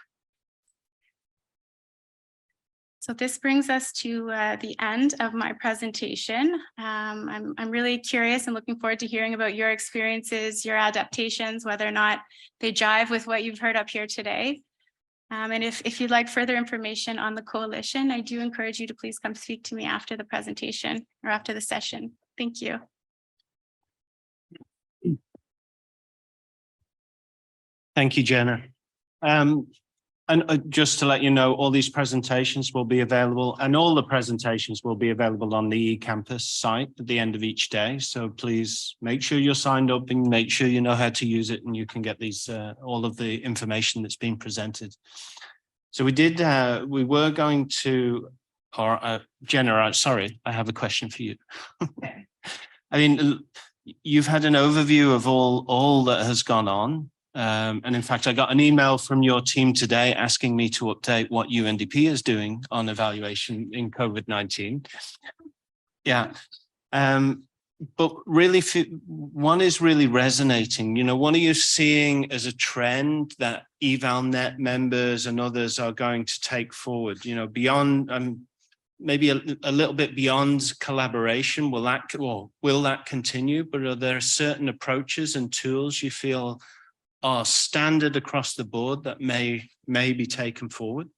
So this brings us to the end of my presentation. I'm really curious and looking forward to hearing about your experiences, your adaptations, whether or not they jive with what you've heard up here today. And if you'd like further information on the coalition, I do encourage you to please come speak to me after the presentation or after the session. Thank you. Thank you, Jenna. And just to let you know, all these presentations will be available, and all the presentations will be available on the eCampus site at the end of each day. So please make sure you're signed up and make sure you know how to use it, and you can get these all of the information that's been presented. So we were going to, or Jenna, sorry, I have a question for you. I mean, you've had an overview of all that has gone on. And in fact, I got an email from your team today asking me to update what UNDP is doing on evaluation in COVID-19. Yeah. But really, one is really resonating. You know, what are you seeing as a trend that EvalNet members and others are going to take forward? You know, beyond maybe a little bit beyond collaboration. Will that continue? But are there certain approaches and tools you feel are standard across the board that may be taken forward?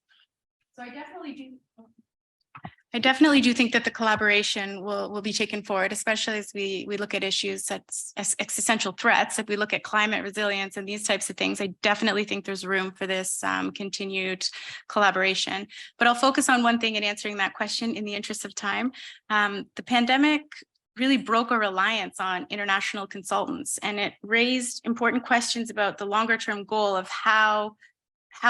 So I definitely do think that the collaboration will be taken forward, especially as we look at issues such as existential threats. If we look at climate resilience and these types of things, I definitely think there's room for this continued collaboration. But I'll focus on one thing in answering that question in the interest of time. The pandemic really broke a reliance on international consultants, and it raised important questions about the longer term goal of how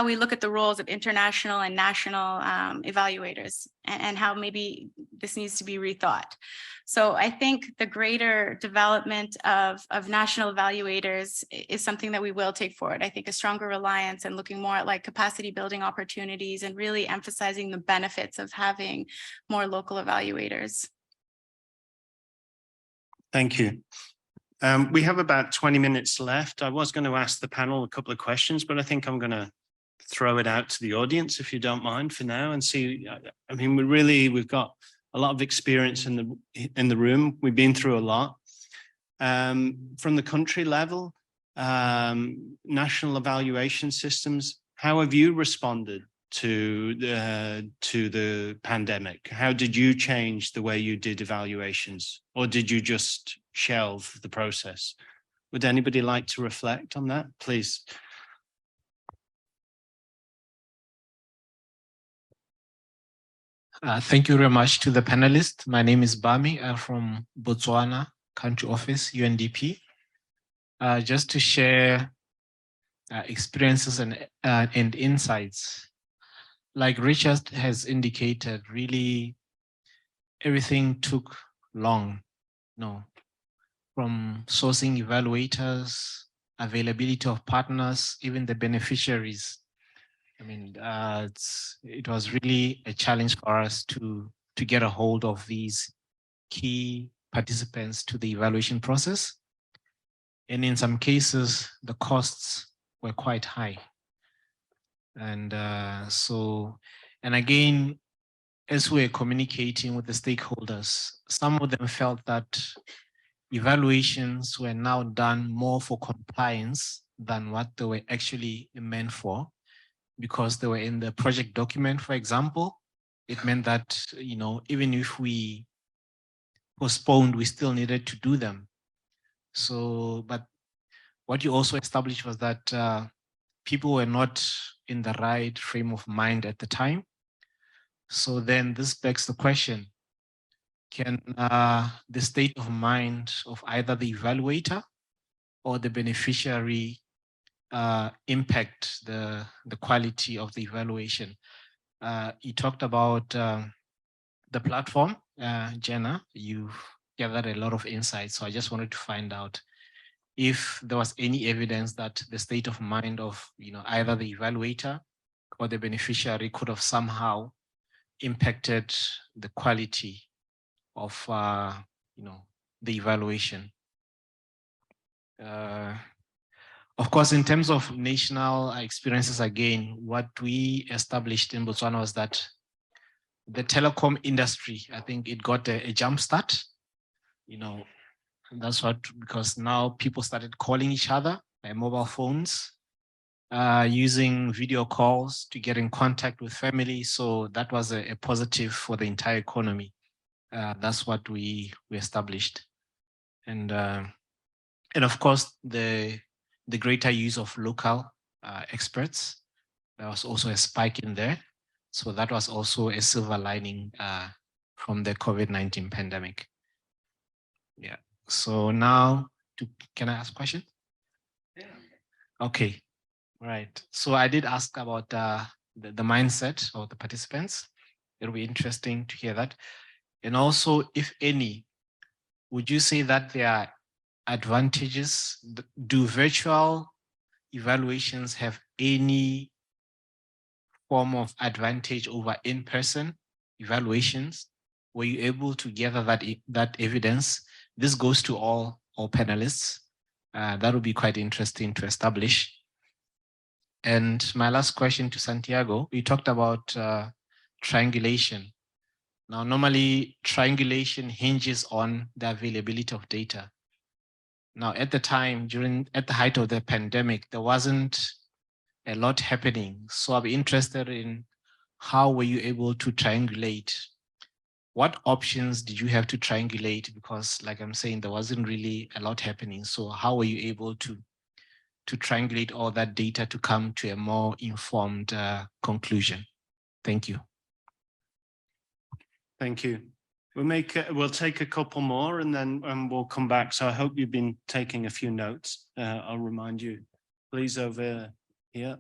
we look at the roles of international and national evaluators, and how maybe this needs to be rethought. So I think the greater development of national evaluators is something that we will take forward. I think a stronger reliance and looking more at like capacity building opportunities and really emphasizing the benefits of having more local evaluators. Thank you. We have about 20 minutes left. I was going to ask the panel a couple of questions, but I think I'm going to throw it out to the audience, if you don't mind, for now, and see. I mean, we've got a lot of experience in the room. We've been through a lot. From the country level, national evaluation systems, how have you responded to the pandemic? How did you change the way you did evaluations, or did you just shelve the process? Would anybody like to reflect on that, please? Thank you very much to the panelists. My name is Bami. I'm from Botswana Country Office, UNDP. Just to share experiences and insights. Like Richard has indicated, really everything took long, from sourcing evaluators, availability of partners, even the beneficiaries. I mean, it was really a challenge for us to get a hold of these key participants to the evaluation process. And in some cases, the costs were quite high. And and again, as we're communicating with the stakeholders, some of them felt that evaluations were now done more for compliance than what they were actually meant for, because they were in the project document, for example. It meant that, even if we postponed, we still needed to do them. So, but what you also established was that people were not in the right frame of mind at the time. So then this begs the question, can the state of mind of either the evaluator or the beneficiary impact the quality of the evaluation? You talked about the platform, Jenna. You've gathered a lot of insights. So I just wanted to find out if there was any evidence that the state of mind of either the evaluator or the beneficiary could have somehow impacted the quality of the evaluation. Of course, in terms of national experiences, again, what we established in Botswana was that the telecom industry, I think it got a jump start, and that's because now people started calling each other by mobile phones, using video calls to get in contact with family. So that was a positive for the entire economy. That's what we established. And of course, the greater use of local experts, there was also a spike in there. So that was also a silver lining from the COVID-19 pandemic. Yeah. So now, can I ask a question? Yeah. Okay. Right. So I did ask about the mindset of the participants. It'll be interesting to hear that. And also, if any, would you say that there are advantages? Do virtual evaluations have any form of advantage over in-person evaluations? Were you able to gather that evidence? This goes to all panelists. That would be quite interesting to establish. And my last question to Santiago, we talked about triangulation. Now, normally triangulation hinges on the availability of data. Now, at the time, at the height of the pandemic, there wasn't a lot happening. So I'll be interested in how were you able to triangulate? What options did you have to triangulate? Because like I'm saying, there wasn't really a lot happening. So how were you able to triangulate all that data to come to a more informed conclusion? Thank you. Thank you. We'll take a couple more and then we'll come back. So I hope you've been taking a few notes. I'll remind you, please, over here.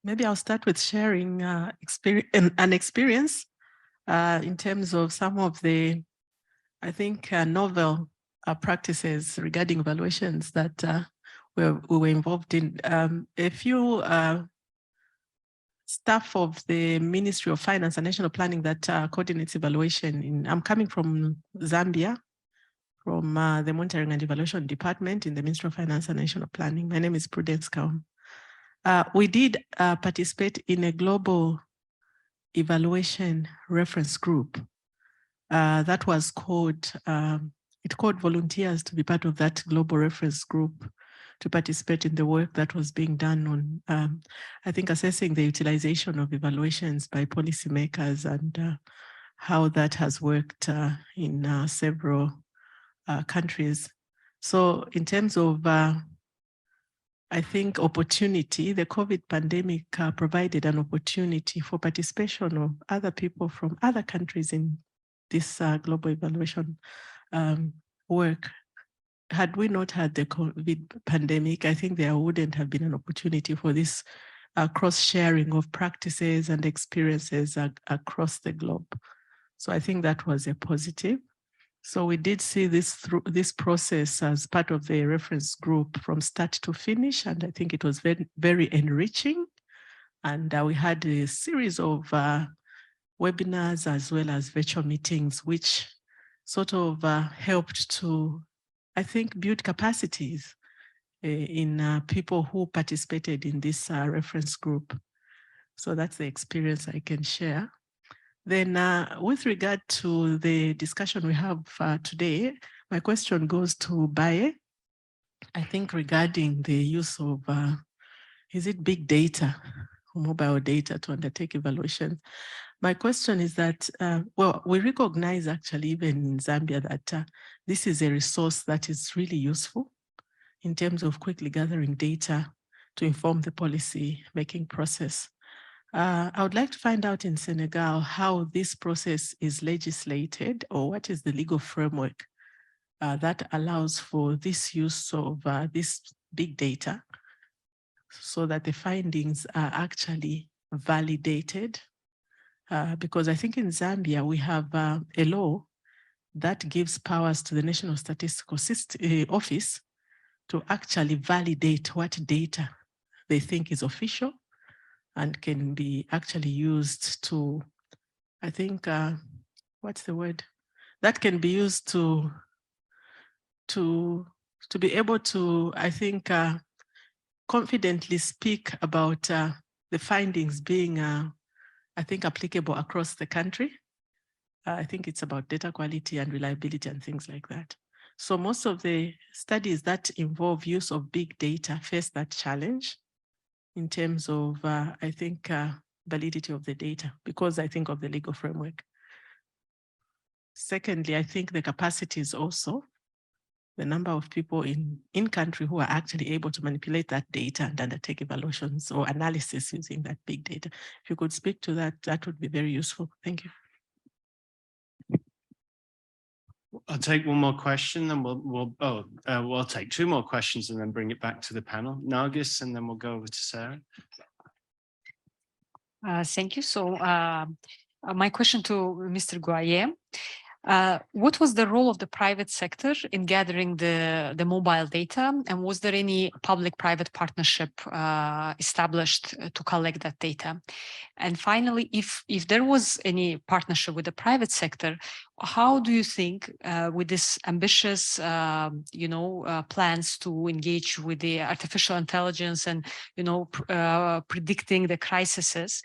Maybe I'll start with sharing an experience in terms of some of the, I think, novel practices regarding evaluations that we were involved in. A few staff of the Ministry of Finance and National Planning that coordinates evaluation. I'm coming from Zambia, from the Monitoring and Evaluation Department in the Ministry of Finance and National Planning. My name is Prudence Kaum. We did participate in a global evaluation reference group that was called, it called volunteers to be part of that global reference group to participate in the work that was being done on, I think, assessing the utilization of evaluations by policymakers and how that has worked in several countries. So in terms of I think opportunity, the COVID pandemic provided an opportunity for participation of other people from other countries in this global evaluation work. Had we not had the COVID pandemic, I think there wouldn't have been an opportunity for this cross-sharing of practices and experiences across the globe. So I think that was a positive. So we did see this through this process as part of the reference group from start to finish, and I think it was very, very enriching. And we had a series of webinars as well as virtual meetings, which sort of helped to, I think, build capacities in people who participated in this reference group. So that's the experience I can share. Then with regard to the discussion we have today, my question goes to Baye. I think regarding the use of, is it big data, mobile data to undertake evaluations? My question is that, well, we recognize actually even in Zambia that this is a resource that is really useful in terms of quickly gathering data to inform the policy making process. I would like to find out in Senegal how this process is legislated, or what is the legal framework that allows for this use of this big data so that the findings are actually validated. Because I think in Zambia, we have a law that gives powers to the National Statistical Office to actually validate what data they think is official and can be actually used to, I think, what's the word? That can be used to be able to, I think, confidently speak about the findings being, I think, applicable across the country. I think it's about data quality and reliability and things like that. So most of the studies that involve use of big data face that challenge in terms of, I think, validity of the data, because I think of the legal framework. Secondly, I think the capacity is also the number of people in country who are actually able to manipulate that data and undertake evaluations or analysis using that big data. If you could speak to that, that would be very useful. Thank you. I'll take one more question, then we'll take two more questions and then bring it back to the panel. Nargis, and then we'll go over to Sarah. Thank you. So my question to Mr. Guaye, what was the role of the private sector in gathering the mobile data? And was there any public-private partnership established to collect that data? And finally, if there was any partnership with the private sector, how do you think with this ambitious, plans to engage with the artificial intelligence and, predicting the crises,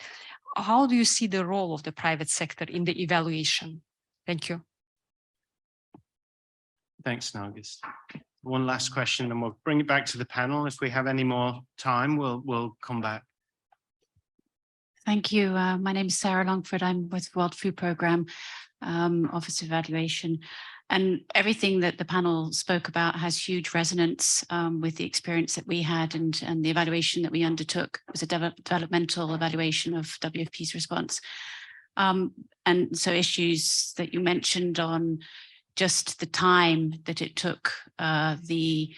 how do you see the role of the private sector in the evaluation? Thank you. Thanks, Nargis. One last question, and we'll bring it back to the panel. If we have any more time, we'll come back. Thank you. My name is Sarah Longford. I'm with World Food Programme, Office of Evaluation. And everything that the panel spoke about has huge resonance with the experience that we had and the evaluation that we undertook. It was a developmental evaluation of WFP's response. And so issues that you mentioned on just the time that it took, the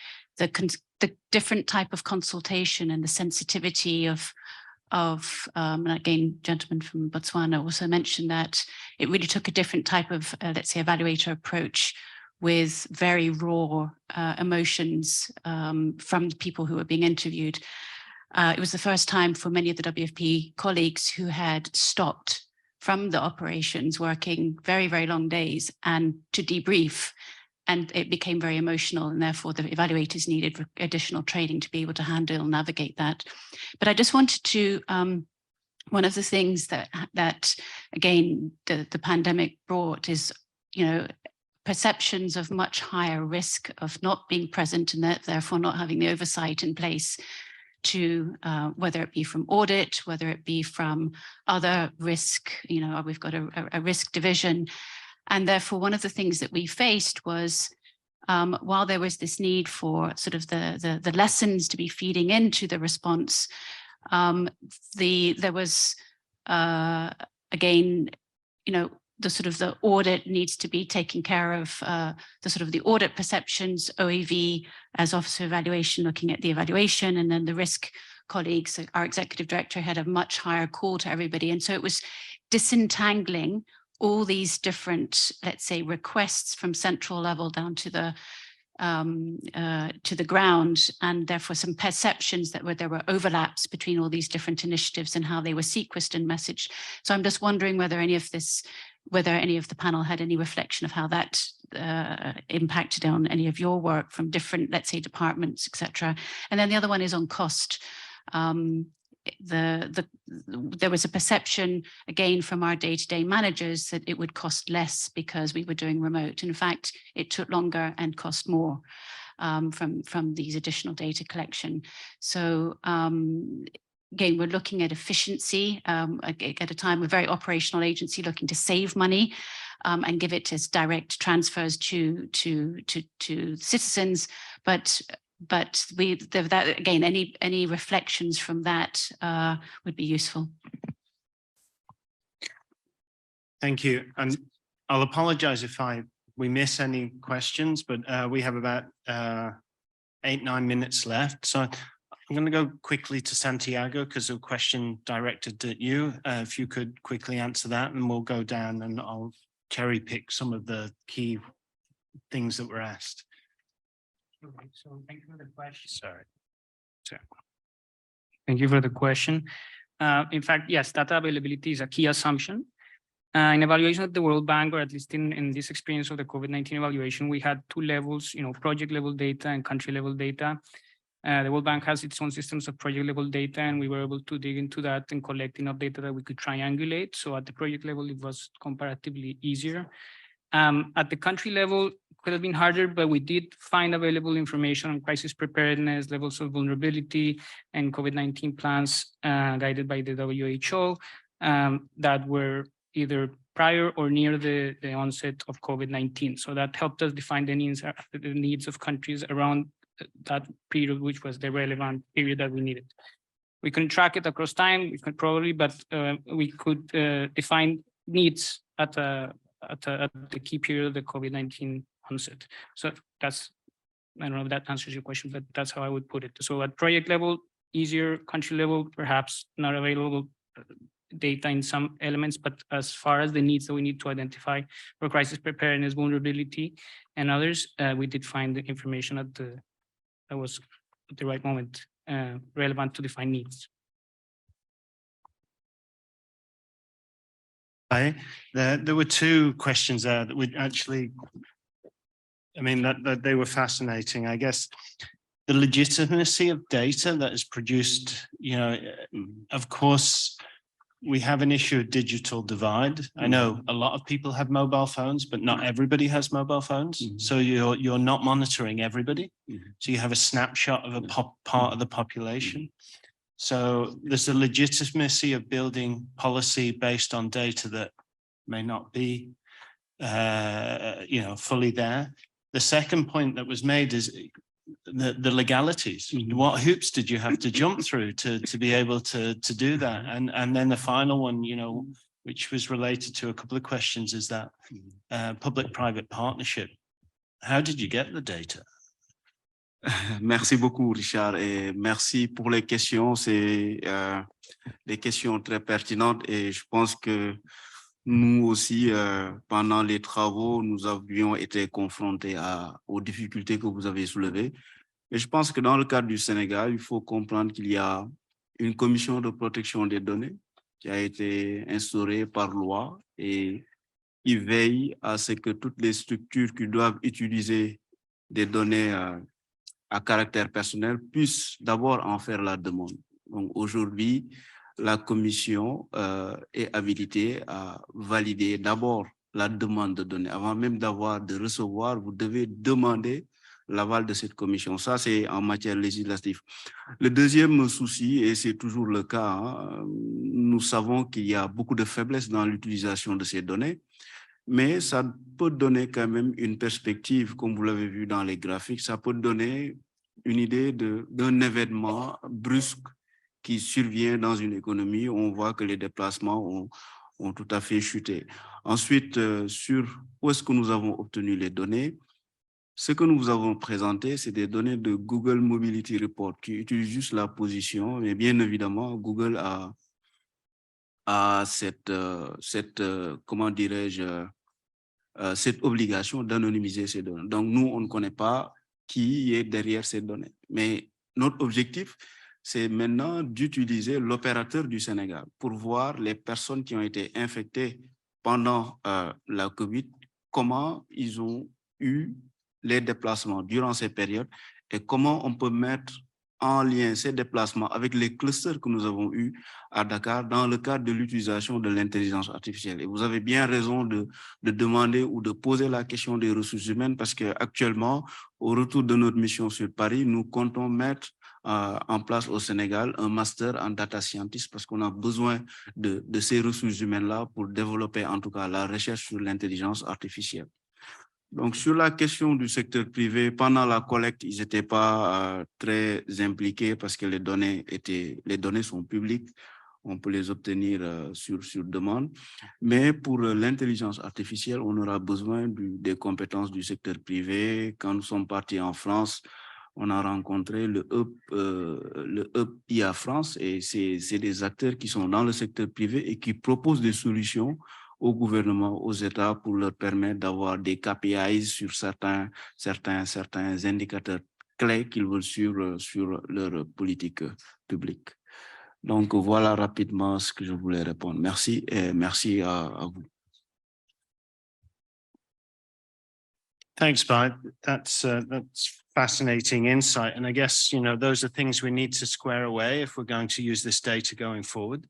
different type of consultation and the sensitivity of and again, gentleman from Botswana also mentioned that it really took a different type of, let's say, evaluator approach with very raw emotions from the people who were being interviewed. It was the first time for many of the WFP colleagues who had stopped from the operations, working very, very long days, and to debrief. And it became very emotional, and therefore the evaluators needed additional training to be able to handle and navigate that. But I just wanted to, one of the things that again, the pandemic brought is, perceptions of much higher risk of not being present and therefore not having the oversight in place to whether it be from audit, whether it be from other risk, we've got a risk division. And therefore, one of the things that we faced was, while there was this need for sort of the lessons to be feeding into the response, there was, again, the audit needs to be taken care of, the audit perceptions, OEV as officer evaluation, looking at the evaluation, and then the risk colleagues, our executive director had a much higher call to everybody. And so it was disentangling all these different, let's say, requests from central level down to the ground, and therefore some perceptions that there were overlaps between all these different initiatives and how they were sequenced and messaged. So I'm just wondering whether any of the panel had any reflection of how that impacted on any of your work from different, let's say, departments, etc. And then the other one is on cost. There was a perception, again, from our day-to-day managers that it would cost less because we were doing remote. In fact, it took longer and cost more from these additional data collection. So again, we're looking at efficiency at a time, a very operational agency looking to save money and give it as direct transfers to citizens, but again, any reflections from that would be useful. Thank you. And I'll apologize if we miss any questions, but we have about 8-9 minutes left. So I'm going to go quickly to Santiago because a question directed at you. If you could quickly answer that, and we'll go down and I'll cherry pick some of the key things that were asked. Okay, so thank you for the question. Sorry. Thank you for the question. In fact, yes, data availability is a key assumption. In evaluation at the World Bank, or at least in this experience of the COVID-19 evaluation, we had two levels, project level data and country level data. The World Bank has its own systems of project level data, and we were able to dig into that and collect enough data that we could triangulate. So at the project level, it was comparatively easier. At the country level, it could have been harder, but we did find available information on crisis preparedness, levels of vulnerability, and COVID-19 plans guided by the WHO that were either prior or near the onset of COVID-19. So that helped us define the needs of countries around that period, which was the relevant period that we needed. We couldn't track it across time, we could probably, but we could define needs at a at the key period of the COVID-19 onset. So that's, I don't know if that answers your question, but that's how I would put it. So at project level, easier, country level, perhaps not available data in some elements, but as far as the needs that we need to identify for crisis preparedness, vulnerability, and others, we did find the information that was at the right moment relevant to define needs. There were two questions there that would actually, I mean, that they were fascinating. I guess the legitimacy of data that is produced, you know, of course, we have an issue of digital divide. I know a lot of people have mobile phones, but not everybody has mobile phones. So you're not monitoring everybody. So you have a snapshot of a part of the population. So there's a legitimacy of building policy based on data that may not be, you know, fully there. The second point that was made is the legalities. What hoops did you have to jump through to be able to do that? And then the final one, you know, which was related to a couple of questions, is that public-private partnership. How did you get the data? Merci beaucoup, Richard, et merci pour les questions. C'est des questions très pertinentes et je pense que nous aussi, pendant les travaux, nous avions été confrontés aux difficultés que vous avez soulevées. Et je pense que dans le cadre du Sénégal, il faut comprendre qu'il y a une commission de protection des données qui a été instaurée par loi et qui veille à ce que toutes les structures qui doivent utiliser des données à caractère personnel puissent d'abord en faire la demande. Donc aujourd'hui, la commission est habilitée à valider d'abord la demande de données. Avant même de recevoir, vous devez demander l'aval de cette commission. Ça, c'est en matière législative. Le deuxième souci, et c'est toujours le cas, hein, nous savons qu'il y a beaucoup de faiblesses dans l'utilisation de ces données, mais ça peut donner quand même une perspective, comme vous l'avez vu dans les graphiques, ça peut donner une idée d'un événement brusque qui survient dans une économie où on voit que les déplacements ont tout à fait chuté. Ensuite, sur où est-ce que nous avons obtenu les données, ce que nous vous avons présenté, c'est des données de Google Mobility Report qui utilisent juste la position, mais bien évidemment, Google a cette comment dirais-je, cette obligation d'anonymiser ces données. Donc, nous, on ne connaît pas qui est derrière ces données. Mais notre objectif, c'est maintenant d'utiliser l'opérateur du Sénégal pour voir les personnes qui ont été infectées pendant la COVID, comment ils ont eu les déplacements durant ces périodes et comment on peut mettre en lien ces déplacements avec les clusters que nous avons eus à Dakar dans le cadre de l'utilisation de l'intelligence artificielle. Et vous avez bien raison de demander ou de poser la question des ressources humaines parce qu'actuellement, au retour de notre mission sur Paris, nous comptons mettre en place au Sénégal un master en data scientist parce qu'on a besoin de ces ressources humaines-là pour développer en tout cas la recherche sur l'intelligence artificielle. Donc, sur la question du secteur privé, pendant la collecte, ils n'étaient pas très impliqués parce que les données sont publiques. On peut les obtenir sur demande. Mais pour l'intelligence artificielle, on aura besoin des compétences du secteur privé. Quand nous sommes partis en France, on a rencontré le hub IA France et c'est des acteurs qui sont dans le secteur privé et qui proposent des solutions au gouvernement, aux États pour leur permettre d'avoir des KPIs sur certains indicateurs clés qu'ils veulent suivre sur leur politique publique. Donc voilà rapidement ce que je voulais répondre. Merci et merci à vous. Thanks, Bart. That's fascinating insight. And I guess, you know, those are things we need to square away if we're going to use this data going forward.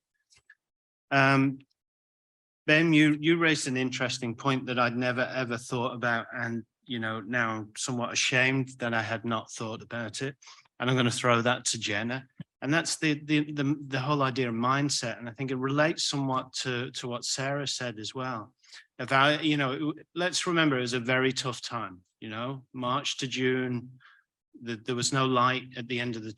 Ben, you raised an interesting point that I'd never, ever thought about. And, you know, now I'm somewhat ashamed that I had not thought about it. And I'm going to throw that to Jenna. And that's the whole idea of mindset. And I think it relates somewhat to what Sarah said as well. About, you know, let's remember it was a very tough time, you know, March to June, there was no light at the end of the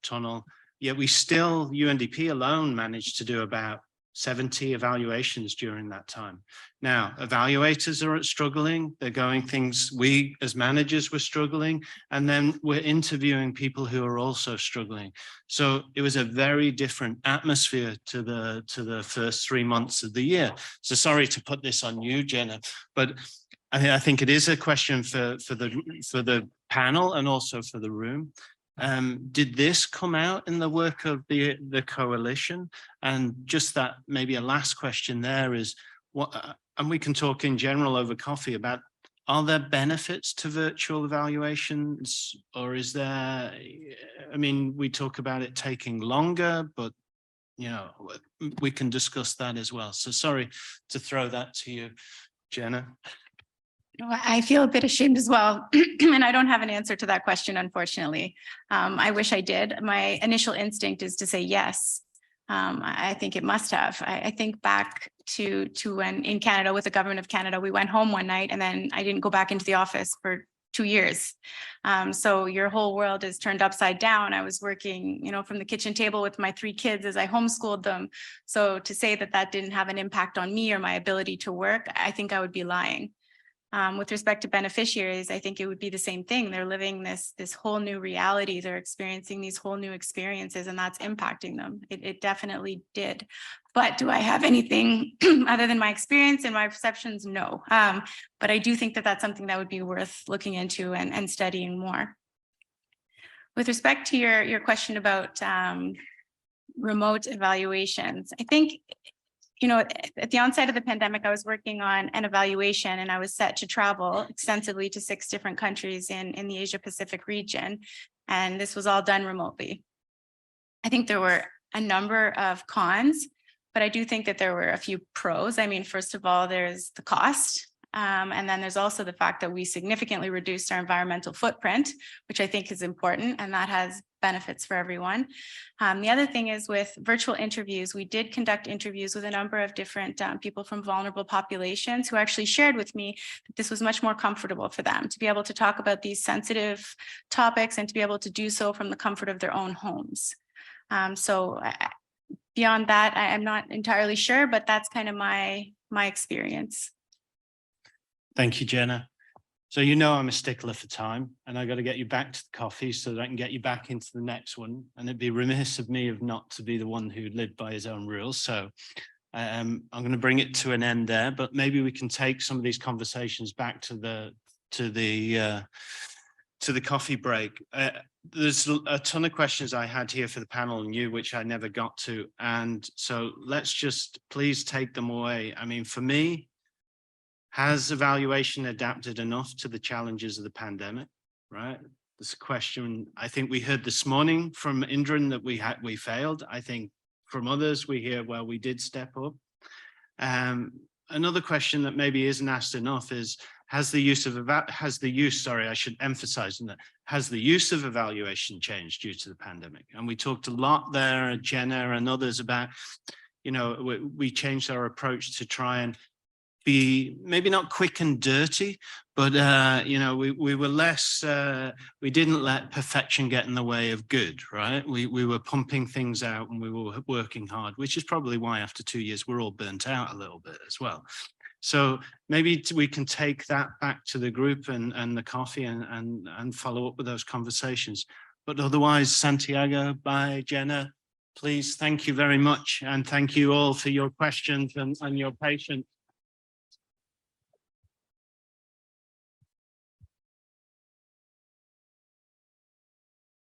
tunnel. Yet we still, UNDP alone managed to do about 70 evaluations during that time. Now, evaluators are struggling. They're going things, we as managers were struggling, and then we're interviewing people who are also struggling. So it was a very different atmosphere to the first 3 months of the year. So sorry to put this on you, Jenna, but I think it is a question for the panel and also for the room. Did this come out in the work of the coalition? And just that, maybe a last question there is, what, and we can talk in general over coffee about, are there benefits to virtual evaluations, or is there, I mean, we talk about it taking longer, but you know, we can discuss that as well. So sorry to throw that to you, Jenna. I feel a bit ashamed as well, and I don't have an answer to that question, unfortunately. I wish I did. My initial instinct is to say yes. I think it must have. I think back to when in Canada with the government of Canada, we went home one night and then I didn't go back into the office for 2 years. So your whole world is turned upside down. I was working, you know, from the kitchen table with my 3 kids as I homeschooled them. So to say that that didn't have an impact on me or my ability to work, I think I would be lying. With respect to beneficiaries, I think it would be the same thing. They're living this whole new reality. They're experiencing these whole new experiences, and that's impacting them. It definitely did. But do I have anything other than my experience and my perceptions? No. But I do think that that's something that would be worth looking into and studying more. With respect to your question about remote evaluations, I think, you know, at the onset of the pandemic, I was working on an evaluation and I was set to travel extensively to 6 different countries in the Asia Pacific region. And this was all done remotely. I think there were a number of cons, but I do think that there were a few pros. I mean, first of all, there's the cost. And then there's also the fact that we significantly reduced our environmental footprint, which I think is important, and that has benefits for everyone. The other thing is with virtual interviews, we did conduct interviews with a number of different people from vulnerable populations who actually shared with me that this was much more comfortable for them to be able to talk about these sensitive topics and to be able to do so from the comfort of their own homes. Beyond that, I'm not entirely sure, but that's kind of my experience. Thank you, Jenna. So you know I'm a stickler for time, and I got to get you back to the coffee so that I can get you back into the next one. And it'd be remiss of me of not to be the one who lived by his own rules. So I'm going to bring it to an end there, but maybe we can take some of these conversations back to the coffee break. There's a ton of questions I had here for the panel and you, which I never got to. And so let's just please take them away. I mean, for me, has evaluation adapted enough to the challenges of the pandemic, right? This question, I think we heard this morning from Indran that we failed. I think from others we hear, well, we did step up. Another question that maybe isn't asked enough is, has the use of evaluation changed due to the pandemic? And we talked a lot there, Jenna and others, about, you know, we changed our approach to try and be maybe not quick and dirty, but you know, we were less, we didn't let perfection get in the way of good, right? We were pumping things out and we were working hard, which is probably why after 2 years we're all burnt out a little bit as well. So maybe we can take that back to the group and the coffee and follow up with those conversations. But otherwise, Santiago, bye, Jenna, please, thank you very much. And thank you all for your questions and your patience.